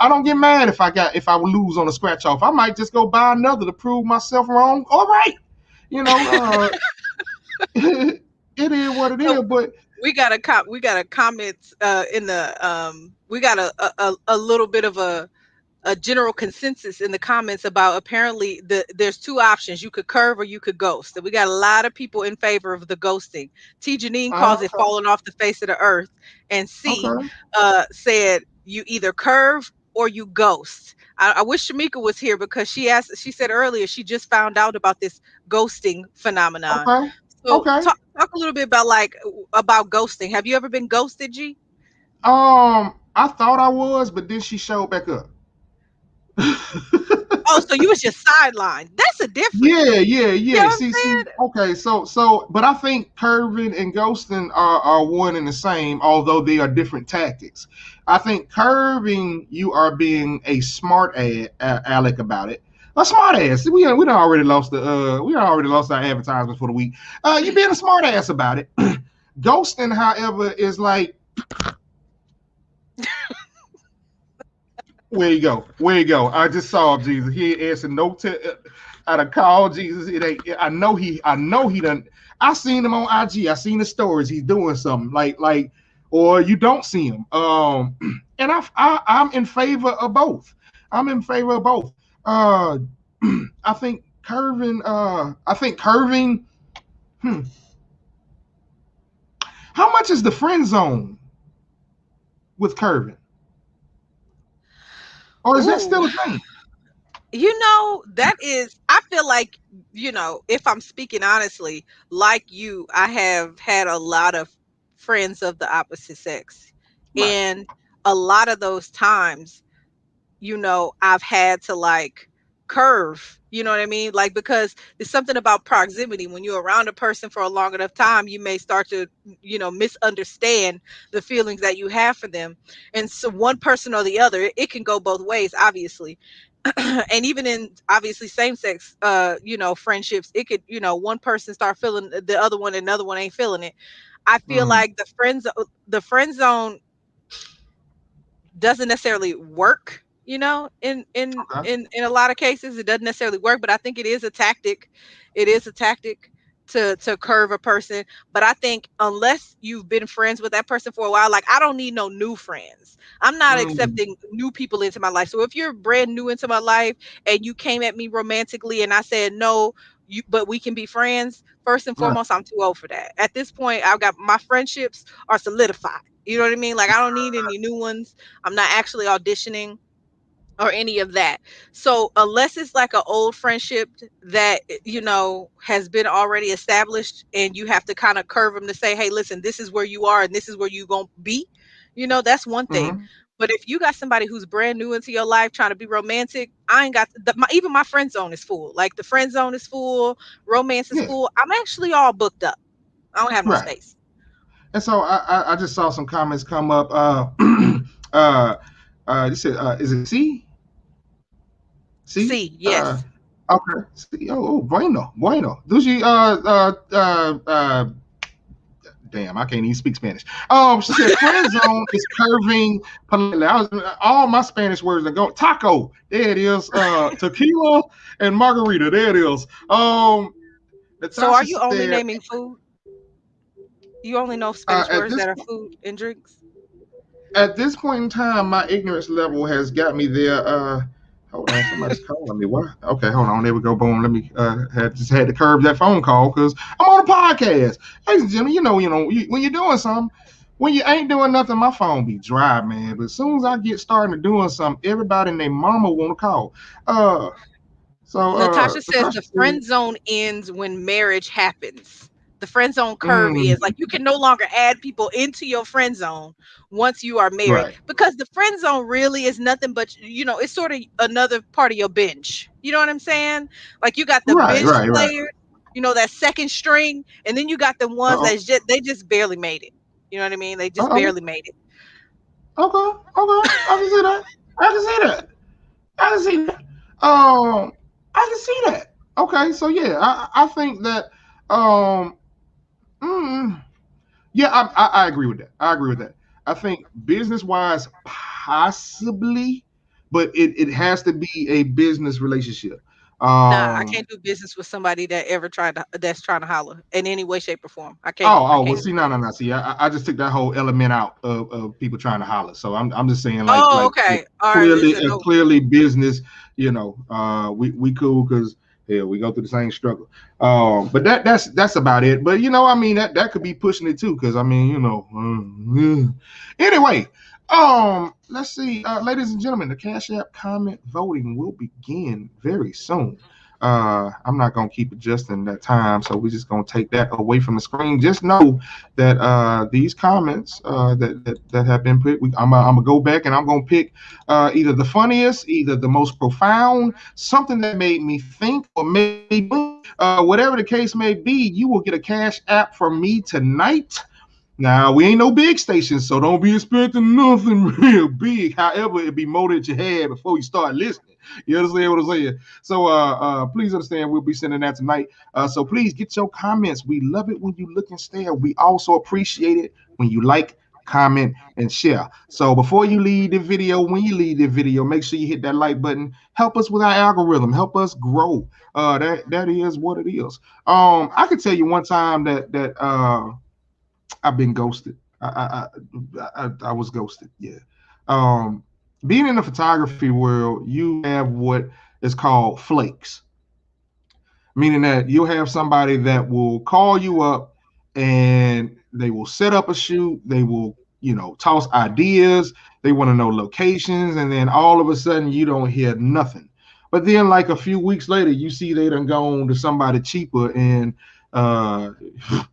don't get mad if I would lose on a scratch off. I might just go buy another to prove myself wrong. All right, you know, it is what it so is, but we got a comment in the we got a little bit of a general consensus in the comments about apparently there's two options. You could curve or you could ghost. And we got a lot of people in favor of the ghosting. T. Janine calls it okay. falling off the face of the earth. And C Okay. said you either curve or you ghost. I wish Shamika was here because she said earlier she just found out about this ghosting phenomenon. Okay. So Okay. talk a little bit about like about ghosting. Have you ever been ghosted, G? I thought I was, but then she showed back up. Oh, so you was just sidelined. That's a difference. Yeah, yeah, You know yeah. what I'm See. saying? Okay, but I think curving and ghosting are one and the same, although they are different tactics. I think curving, you are being a smart aleck about it. A smart ass. We done already lost we done already lost our advertisements for the week. You being a smart ass about it. Ghosting, however, is like, where you go? Where you go? I just saw Jesus. He ain't answered no. I'd have called Jesus. It ain't. I know he. I know he done. I seen him on IG. I seen the stories. He's doing something or you don't see him. And I'm in favor of both. I'm in favor of both. Uh, I think curving. I think curving. Hmm, how much is the friend zone with curving, or is that Ooh, still a thing? that is, I feel like, if I'm speaking honestly, like you, I have had a lot of friends of the opposite sex. Right. And a lot of those times, I've had to like curve, you know what I mean? Like, because there's something about proximity. When you're around a person for a long enough time, you may start to, misunderstand the feelings that you have for them. And so one person or the other, it can go both ways, obviously. And even in obviously same sex friendships, it could, one person start feeling the other one, and another one ain't feeling it. I feel Mm, like the friend zone doesn't necessarily work, in okay. in a lot of cases it doesn't necessarily work, but I think it is a tactic. It is a tactic to curve a person. But I think unless you've been friends with that person for a while, like, I don't need no new friends. I'm not Mm, accepting new people into my life. So if you're brand new into my life and you came at me romantically and I said no, but we can be friends, first and right. foremost, I'm too old for that. At this point, I've got my friendships are solidified. You know what I mean? Like, I don't need any new ones. I'm not actually auditioning or any of that. So unless it's like an old friendship that has been already established, and you have to kind of curve them to say, "Hey, listen, this is where you are and this is where you going to be." That's one thing. Mm-hmm. But if you got somebody who's brand new into your life trying to be romantic, I ain't got even my friend zone is full. Like, the friend zone is full, romance is Yeah. full. I'm actually all booked up. I don't have no Right. space. And so I just saw some comments come up. Uh, you said, is it C? C? See, yes. Okay. C. Oh, bueno, bueno. Do she? Damn, I can't even speak Spanish. She said friend zone is curving politely. All my Spanish words are going. Taco, there it is. Tequila and margarita, there it is. So are Natasha you only said, naming food? You only know Spanish at words this that are food and drinks? at this point in time, my ignorance level has got me there. Hold on, somebody's calling me. What? Okay, hold on. There we go. Boom. Let me had to curb that phone call because I'm on a podcast. Ladies and gentlemen, when you're doing something, when you ain't doing nothing, my phone be dry, man. But as soon as I get started to doing something, everybody and their mama want to call. Uh, Natasha says Natasha the said, friend zone ends when marriage happens. The friend zone curve mm, is like, you can no longer add people into your friend zone once you are married, right, because the friend zone really is nothing but, it's sort of another part of your bench. You know what I'm saying? Like, you got the right, bench right, right. players, that second string, and then you got the ones Uh that they just barely made it. You know what I mean? They just oh. barely made it. Okay, okay. I can see that. I can see that. I can see that. I can see that. Okay, so yeah, I think that um mm, yeah, I agree with that. I agree with that. I think business wise, possibly, but it has to be a business relationship. Nah, I Um can't do business with somebody that's trying to holler in any way, shape, or form. I can't. I well, can't. see, no, no, no. See, I just took that whole element out of people trying to holler. So I'm just saying, Oh, like okay. All right. clearly, Listen, no. clearly business. We cool because yeah, we go through the same struggle. But that's about it. But I mean, that could be pushing it too, because I mean, anyway. Let's see, ladies and gentlemen, the Cash App comment voting will begin very soon. I'm not gonna keep adjusting that time, so we're just gonna take that away from the screen. Just know that these comments that have been put, I'm gonna go back and I'm gonna pick either the funniest, either the most profound, something that made me think or made me blink. Whatever the case may be, you will get a Cash App from me tonight. Now we ain't no big station, so don't be expecting nothing real big. However, it be more that you had before you start listening. You understand what I'm saying? So please understand we'll be sending that tonight. So please get your comments. We love it when you look and stare. We also appreciate it when you like, comment, and share. So before you leave the video, when you leave the video, make sure you hit that like button. Help us with our algorithm. Help us grow. That is what it is. I could tell you one time that I've been ghosted. I was ghosted. Yeah. Um, Being in the photography world, you have what is called flakes, meaning that you'll have somebody that will call you up and they will set up a shoot. They will, toss ideas. They want to know locations, and then all of a sudden you don't hear nothing. But then, like a few weeks later, you see they done gone to somebody cheaper, and uh,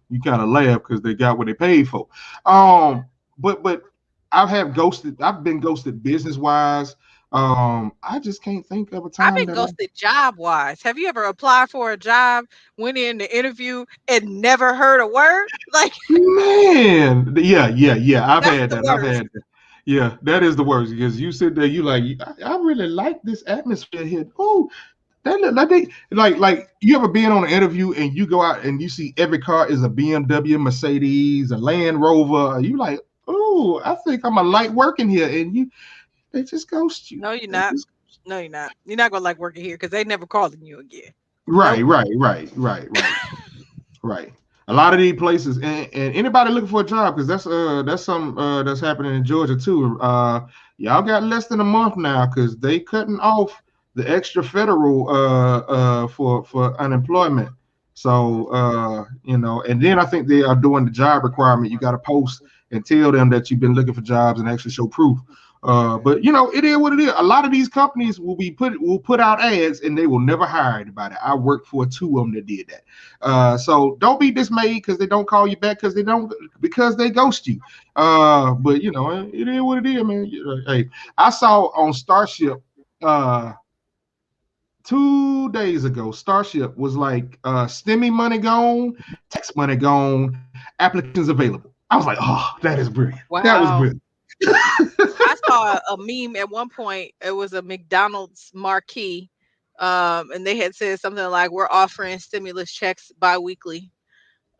you kind of laugh because they got what they paid for. Um, but I've been ghosted business wise. I just can't think of a I've time been that I ghosted job wise. Have you ever applied for a job, went in the interview, and never heard a word? Like man. Yeah. I've that's had the that. I've worst. had that. Yeah, that is the worst because you sit there, you like, I really like this atmosphere here. Oh, that look like they like you ever been on an interview and you go out and you see every car is a BMW, Mercedes, a Land Rover. You like, oh, I think I'm a light working here, and they just ghost you. No, you're They not. just No, you're not. You're not gonna like working here because they never calling you again. right, Nope. right, right, right, right. Right. A lot of these places, and anybody looking for a job, because that's some that's happening in Georgia too. Y'all got less than a month now because they cutting off the extra federal for unemployment. So and then I think they are doing the job requirement. You got to post and tell them that you've been looking for jobs and actually show proof. But it is what it is. A lot of these companies will put out ads and they will never hire anybody. I worked for two of them that did that. So don't be dismayed because they don't call you back because they ghost you. But it is what it is, man. Hey, I saw on Starship uh 2 days ago, Starship was like STEMI money gone, tax money gone, applications available. I was like, oh, that is brilliant. That was Wow. brilliant. I saw a meme at one point. It was a McDonald's marquee, and they had said something like, "We're offering stimulus checks biweekly.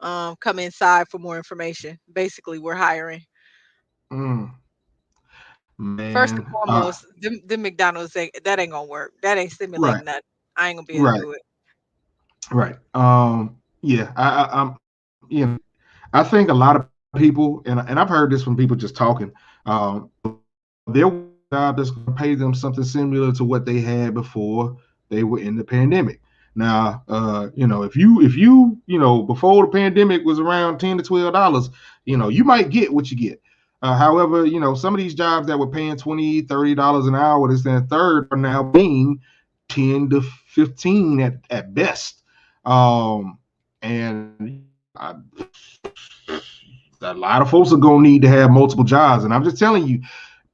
Come inside for more information." Basically, we're hiring. Mm, First man. and foremost, the McDonald's that ain't gonna work. That ain't Right, stimulating nothing. I ain't gonna be able to right, do it. right. Yeah, I'm I think a lot of people, and I've heard this from people just talking, there will be a job that's going to pay them something similar to what they had before they were in the pandemic. Now, if you before the pandemic was around $10 to $12, you might get what you get. However, some of these jobs that were paying $20, $30 an hour, this and third, are now paying 10 to 15 at best. And a lot of folks are gonna need to have multiple jobs. And I'm just telling you,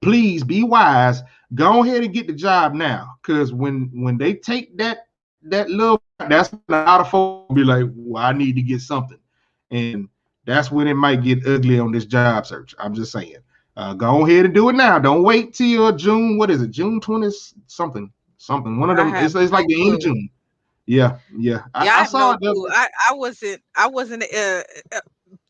please be wise. Go ahead and get the job now, because when they take that little, that's when a lot of folks will be like, well, I need to get something, and that's when it might get ugly on this job search. I'm just saying. Go ahead and do it now. Don't wait till June. What is it? June 20th something something. One of I them. have It's like no the end of clue. June. Yeah, yeah. I, Yeah, I I have saw no it. clue. I wasn't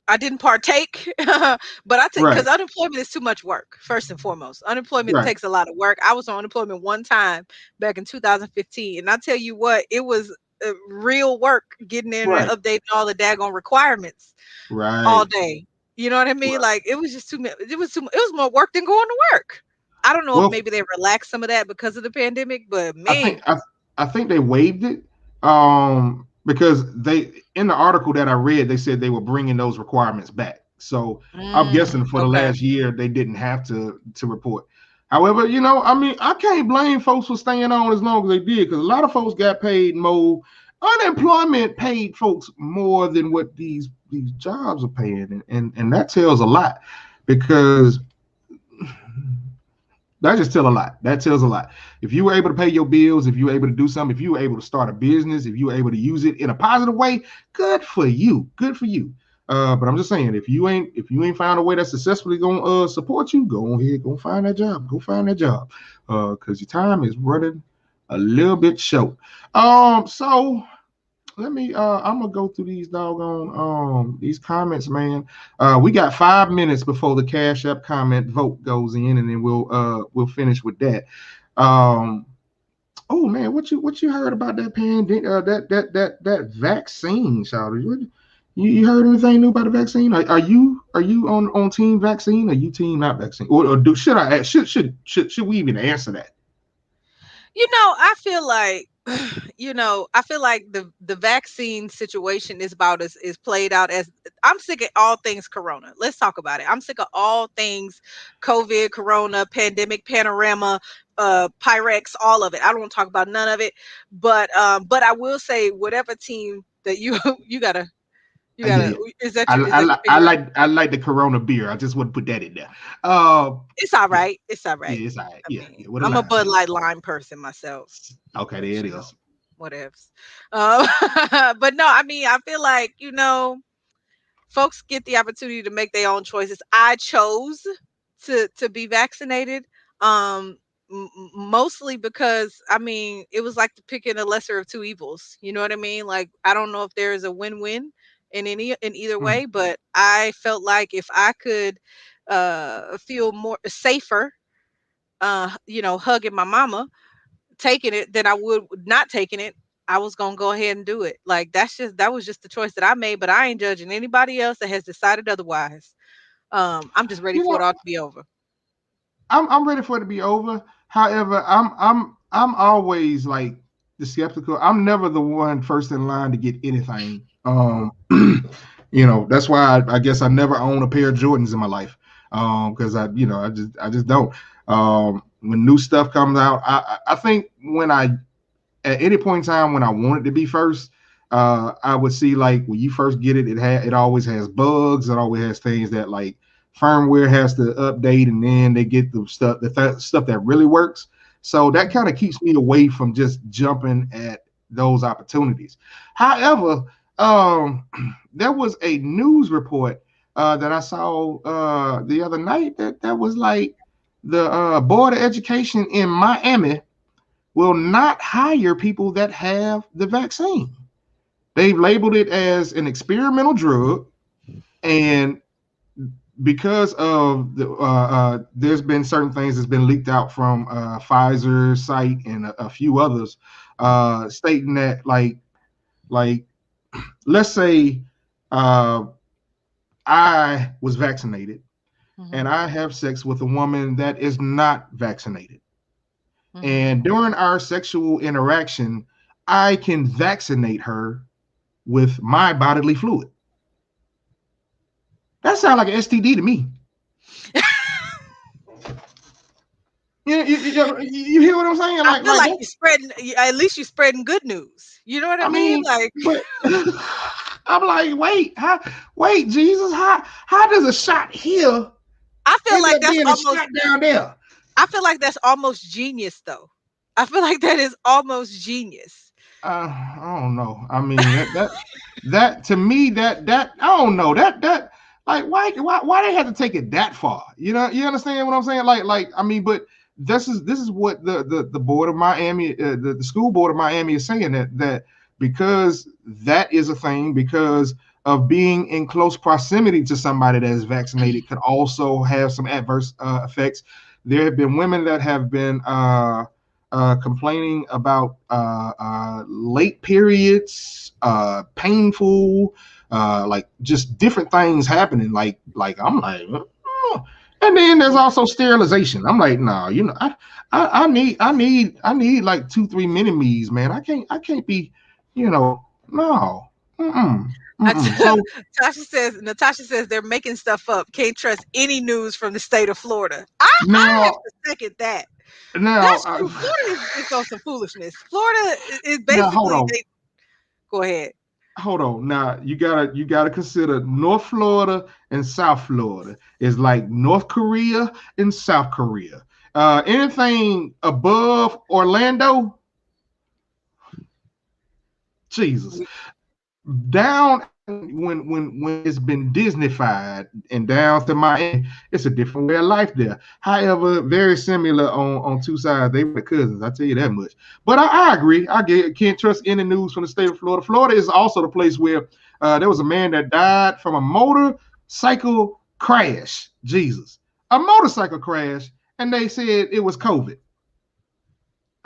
I didn't partake, but I take because Right, unemployment is too much work. First and foremost, unemployment right, takes a lot of work. I was on unemployment one time back in 2015, and I tell you what, it was real work getting in and right, updating all the daggone requirements all right. day. You know what I mean? Right. Like it was just too much. It was more work than going to work. I don't know if Well, maybe they relaxed some of that because of the pandemic, but I man, think I, I think they waived it because they in the article that I read they said they were bringing those requirements back. So I'm guessing for the okay, last year they didn't have to report. However, I mean, I can't blame folks for staying on as long as they did because a lot of folks got paid more. Unemployment paid folks more than what these jobs are paying, and that tells a lot because that just tell a lot. That tells a lot. If you were able to pay your bills, if you were able to do something, if you were able to start a business, if you were able to use it in a positive way, good for you. Good for you. But I'm just saying, if you ain't found a way that's successfully gonna support you, go ahead, go find that job. Go find that job. Because your time is running a little bit short. So let me I'm gonna go through these doggone these comments, man. We got 5 minutes before the Cash App comment vote goes in, and then we'll finish with that. um oh man, what you heard about that pandemic, that vaccine, Shawty? You heard anything new about the vaccine? Are you on team vaccine? Or you team not vaccine? Or do should I ask, should we even answer that? I feel like I feel like the vaccine situation is about as is played out as I'm sick of all things corona. Let's talk about it. I'm sick of all things COVID, corona, pandemic, panorama, Pyrex, all of it. I don't want to talk about none of it. But I will say whatever team that you you gotta You gotta. Yeah. Is that your? Is that your I favorite? like the Corona beer. I just wouldn't put that in there. It's all Yeah, right. It's all right. yeah, it's all right. I Yeah, mean, yeah, with a I'm a lime. Bud Yeah. Light lime person myself, Okay, but there it you know, is. whatevs. Um, but no, I mean, I feel like folks get the opportunity to make their own choices. I chose to be vaccinated. Mostly because I mean it was like picking a lesser of two evils. You know what I mean? Like I don't know if there is a win-win in either Mm. way, but I felt like if I could feel more safer hugging my mama, taking it, than I would not taking it. I was gonna go ahead and do it. Like that was just the choice that I made, but I ain't judging anybody else that has decided otherwise. I'm just ready You for it know, all to be over. I'm ready for it to be over. However, I'm always like the skeptical. I'm never the one first in line to get anything. That's why I guess I never own a pair of Jordans in my life. Because I just don't. When new stuff comes out, I think when I at any point in time when I want it to be first, I would see like when you first get it, it always has bugs. It always has things that like firmware has to update, and then they get the stuff that really works. So that Mhm. kind of keeps me away from just jumping at those opportunities. However, um, there was a news report that I saw the other night that was like the board of education in Miami will not hire people that have the vaccine. They've labeled it as an experimental drug, and because of there's been certain things that's been leaked out from Pfizer site and a few others, stating that like let's say uh, I was vaccinated and Mhm. I have sex with a woman that is not vaccinated. Mhm. And during our sexual interaction, I can vaccinate her with my bodily fluid. That sounds like an STD to me. You hear what I'm saying? I feel Like like that. at least you're spreading good news. You know what I I mean? mean, Like but I'm like, wait, Jesus, how does a shot here I feel end like up that's being a almost shot down there? I feel like that's almost genius though. I feel like that is almost genius. I don't know. I mean, that to me that I don't know that like why they have to take it that far? You understand what I'm saying? Like I mean, but this is what the board of Miami, the school board of Miami is saying that because that is a thing, because of being in close proximity to somebody that is vaccinated could also have some adverse effects. There have been women that have been complaining about late periods, painful, like just different things happening. Like I'm like, oh. And then there's also sterilization. I'm like, no, I need like 2-3 mini me's, man. I can't be, no, I So Natasha says they're making stuff up. Can't trust any news from the state of Florida. I have now, to second that. now, That's true. Florida is on some foolishness. Florida is now, hold basically on. they go ahead. Hold on. Now you gotta consider North Florida and South Florida is like North Korea and South Korea. Anything above Orlando, Jesus, down when it's been Disneyfied and down to Miami, it's a different way of life there. However, very similar on two sides. They were cousins, I tell you that much. But I agree. Can't trust any news from the state of Florida. Florida is also the place where there was a man that died from a motorcycle crash. Jesus, a motorcycle crash, and they said it was COVID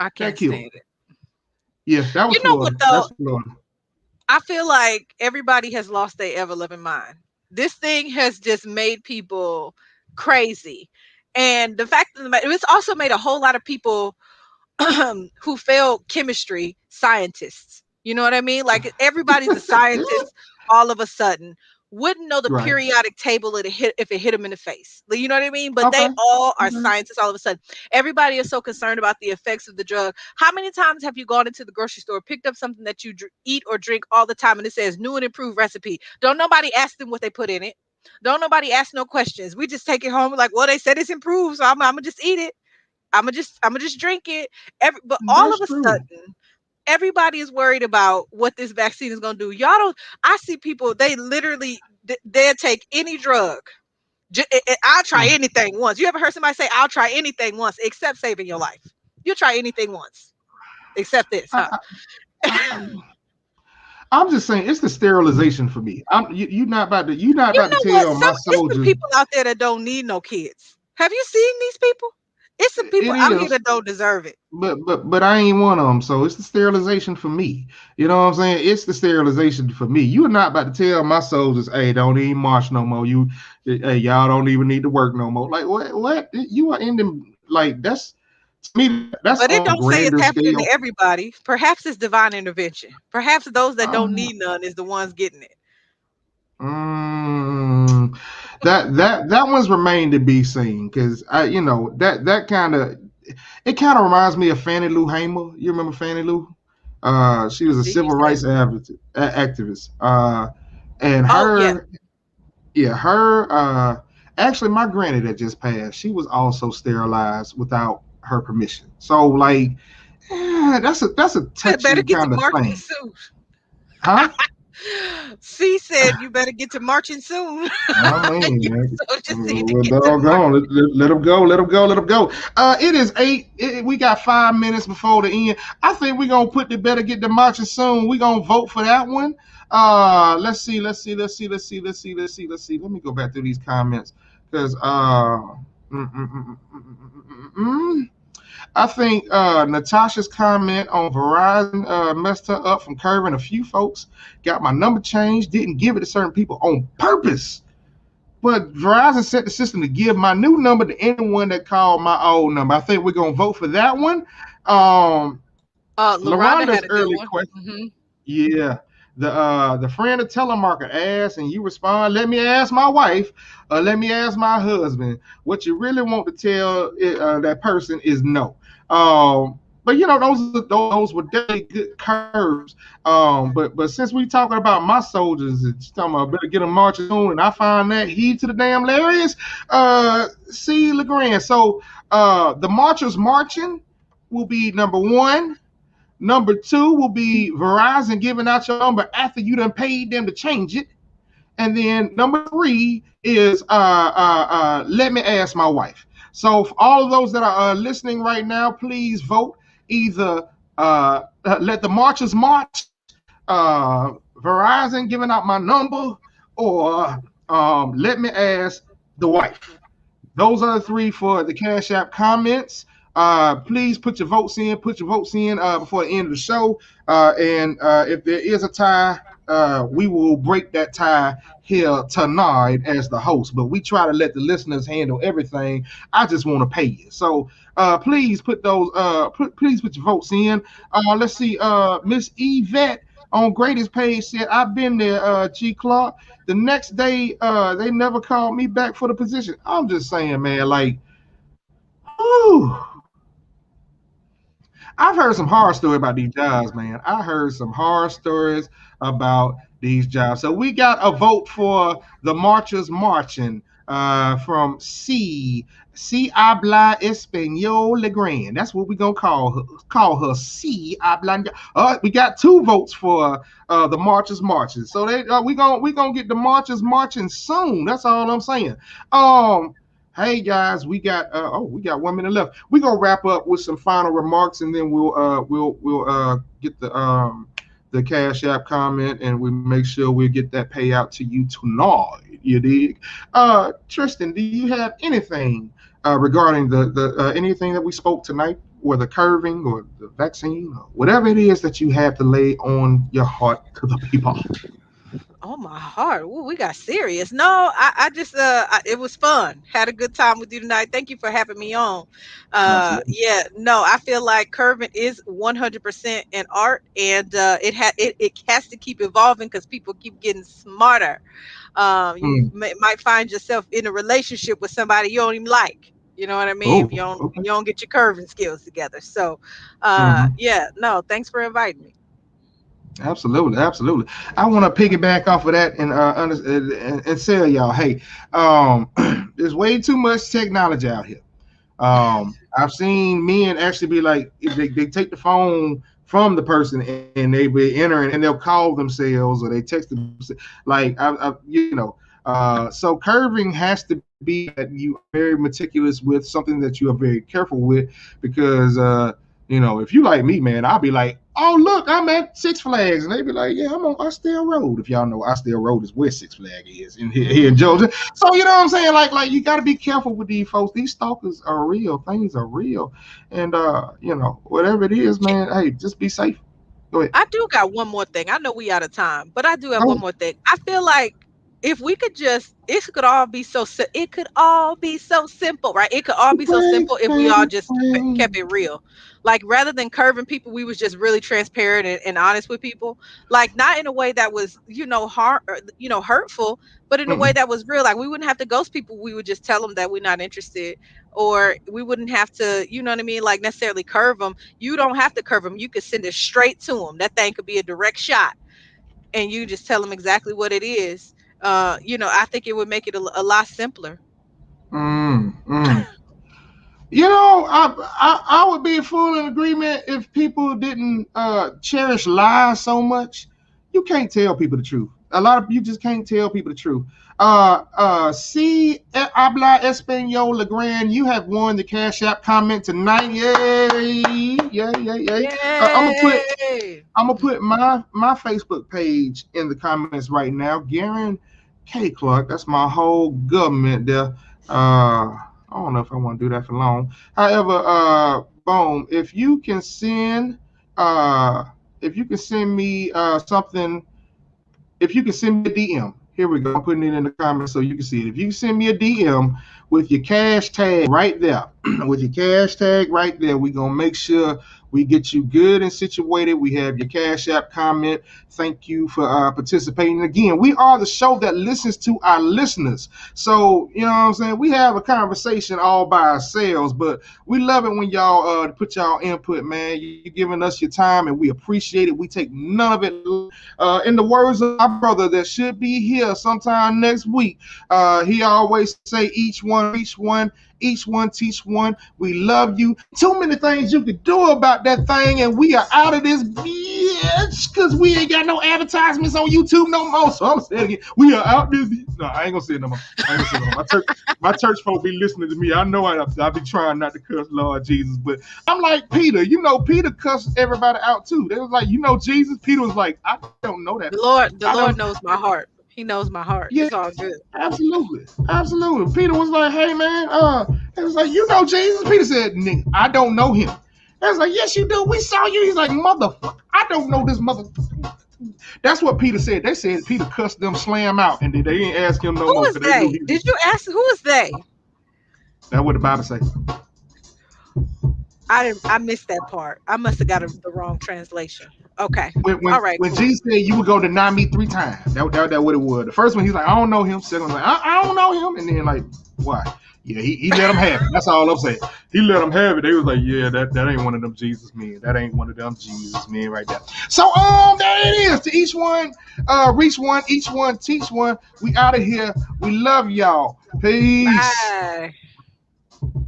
I that can't killed him. stand it. Yeah, that was You know what Florida. though? That's Florida. I feel like everybody has lost their ever loving mind. This thing has just made people crazy. And the fact of the matter, it's also made a whole lot of people who failed chemistry scientists. You know what I mean? Like everybody's a scientist all of a sudden. wouldn't know the Right. periodic table if it hit them in the face. You know what I mean? But they Okay. all are Okay. scientists all of a sudden. Everybody is so concerned about the effects of the drug. How many times have you gone into the grocery store, picked up something that you eat or drink all the time, and it says new and improved recipe? Don't nobody ask them what they put in it. Don't nobody ask no questions. We just take it home like, well, they said it's improved, so I'm gonna just eat it. I'm gonna just drink it. But all of That's a true. sudden, everybody is worried about what this vaccine is going to do. Y'all don't. I see people. They literally they'll take any drug. I'll try Mm. anything once. You ever heard somebody say, "I'll try anything once except saving your life"? You'll try anything once except this, huh? I, I'm just saying it's the sterilization for me. You're not about to You know what? tell my It's some soldiers people out there that don't need no kids. Have you seen these people? It's some people it out here is, that don't deserve it. but I ain't one of them. So it's the sterilization for me. You know what I'm saying? It's the sterilization for me. You're not about to tell my soldiers, hey, don't even march no more. Hey, y'all don't even need to work no more. Like what? What? You are in them like that's to me. That's But it on a don't say it's grander happening scale. to everybody. Perhaps it's divine intervention. Perhaps those that don't Um, need none is the ones getting it. Mm, that one's remained to be seen because that kind of it kind of reminds me of Fannie Lou Hamer. You remember Fannie Lou? She was a See, you civil said, rights activist. And oh yeah, her, yeah, her. Actually, my granny that just passed, she was also sterilized without her permission. So like, that's a better touchy get to kind of marching thing, soon. huh? C said you better get to marching soon. I mean, You man, soldiers need to well, get to doggone, marching. let them go, let them go, let them go. It is eight. We got 5 minutes before the end. I think we're gonna put the better get the marching soon. We're gonna vote for that one. Let's see, let's see, let's see, let's see, let's see, let's see, let's see. Let me go back through these comments because mm, mm, mm, mm, mm, mm, mm. I think Natasha's comment on Verizon messed her up from curving a few folks. Got my number changed, didn't give it to certain people on purpose. But Verizon set the system to give my new number to anyone that called my old number. I think we're gonna vote for that one. Um, LaRonda Laronda's had a good early one. question, Hmm. yeah. The friend of telemarketer asks, and you respond, "Let me ask my wife, let me ask my husband." What you really want to tell that person is no. But those were definitely good curves. But since we talking about my soldiers, it's talking about better get them marching soon, and I find that heed to the damn hilarious. See Legrand. So the marchers marching will be number one. Number two will be Verizon giving out your number after you done paid them to change it. And then number three is let me ask my wife. So for all of those that are listening right now, please vote either let the marchers march, Verizon giving out my number, or let me ask the wife. Those are the three for the Cash App comments. Please put your votes in. Put your votes in before the end of the show. And if there is a tie, we will break that tie here tonight as the host. But we try to let the listeners handle everything. I just want to pay you. So please put those. Please put your votes in. Let's see. Miss Yvette on Grady's page said, "I've been there, G Clark. The next day, they never called me back for the position." I'm just saying, man, like, whew, I've heard some horror stories about these jobs, man. I heard some horror stories about these jobs. So we got a vote for the marchers marching from C. C habla español Legrand. That's what we're gonna call her. Call her C habla. We got two votes for the marchers marching. So we gonna get the marchers marching soon. That's all I'm saying. Hey guys, we got 1 minute left. We're gonna wrap up with some final remarks, and then we'll get the Cash App comment, and we make sure we get that payout to you tonight. You dig? Tristan, do you have anything regarding the anything that we spoke tonight, or the curving, or the vaccine, or whatever it is that you have to lay on your heart to the people? Oh my heart. Ooh, we got serious. No, I just it was fun. Had a good time with you tonight. Thank you for having me on. Absolutely. Yeah, no, I feel like curving is 100% an art, and it has to keep evolving because people keep getting smarter. You Mm. might find yourself in a relationship with somebody you don't even like. You know what I mean? If Oh, okay. you don't get your curving skills together. So, Hmm. yeah, no, thanks for inviting me. Absolutely, absolutely. I want to piggyback off of that and and tell y'all, hey, there's way too much technology out here. I've seen men actually be like, if they take the phone from the person and they be entering and they'll call themselves or they text them like so curving has to be that you are very meticulous with something that you are very careful with because if you like me, man, I'll be like, oh look, I'm at Six Flags, and they be like, yeah, I'm on Austell Road. If y'all know Austell Road is where Six Flags is here in Hmm. Georgia. So you know what I'm saying? Like you got to be careful with these folks. These stalkers are real. Things are real, and whatever it is, man. Hey, just be safe. Go ahead. I do got one more thing. I know we out of time, but I do have Go one ahead. more thing. I feel like if we could just, it could all be so simple, right? It could all be so Bang, simple if we all bang, just kept bang. it real. Like rather than curving people, we was just really transparent and honest with people. Like not in a way that was, hurtful, but in a way Mm-mm. that was real. Like we wouldn't have to ghost people. We would just tell them that we're not interested, or we wouldn't have to, you know what I mean? Like necessarily curve them. You don't have to curve them. You could send it straight to them. That thing could be a direct shot, and you just tell them exactly what it is. I think it would make it a lot simpler. Mm, mm. I would be full in agreement if people didn't cherish lies so much. You can't tell people the truth. A lot of you just can't tell people the truth. Habla Espanol Legrand, you have won the Cash App comment tonight. Yay! Yay, yay, yay. I'm gonna put Yay! my Facebook page in the comments right now. Garen K. Clark. That's my whole government there. I don't know if I want to do that for long. However, boom. Uh, if you can send me something, if you can send me a DM. Here we go. I'm putting it in the comments so you can see it. If you can send me a DM with your cash tag right there, with your cash tag right there, we're gonna make sure we get you good and situated. We have your cash app comment. Thank you for participating. Again, we are the show that listens to our listeners. So you know what I'm saying. We have a conversation all by ourselves, but we love it when y'all put y'all input, man. You giving us your time, and we appreciate it. We take none of it. In the words of my brother that should be here sometime next week, he always say, each one reach one, each one teach one. We love you. Too many things you could do about that thing, and we are out of this bitch because we ain't got no advertisements on YouTube no more. So I'm saying again, we are out this. No, I ain't gonna say it no more. I ain't gonna say it no more. My church folk be listening to me. I know I be trying not to cuss Lord Jesus, but I'm like Peter. Peter cussed everybody out too. They was like, Jesus. Peter was like, I don't know that. The I don't. Lord knows my heart. He knows my heart. Yeah, It's all good. absolutely, absolutely. Peter was like, hey man, it was like, Jesus. Peter said, Nick, I don't know him. I was like, yes, you do. We saw you. He's like, motherfucker, I don't know this mother. That's what Peter said. They said Peter cussed them slam out, and they didn't ask him no Who more is because they knew they? he was. Did you ask who is they? That's what the Bible say. I missed that part. I must have got the wrong translation. Okay. when when All right, when cool. Jesus said you would go deny me 3 times, that what it was. The first one he's like, I don't know him. Second one like, I don't know him, and then like, why? Yeah, he let him have it. That's all I'm saying. He let them have it. They was like, yeah, that ain't one of them Jesus men. That ain't one of them Jesus men right there. So there it is. To each one, reach one, each one teach one. We out of here. We love y'all. Peace. Bye.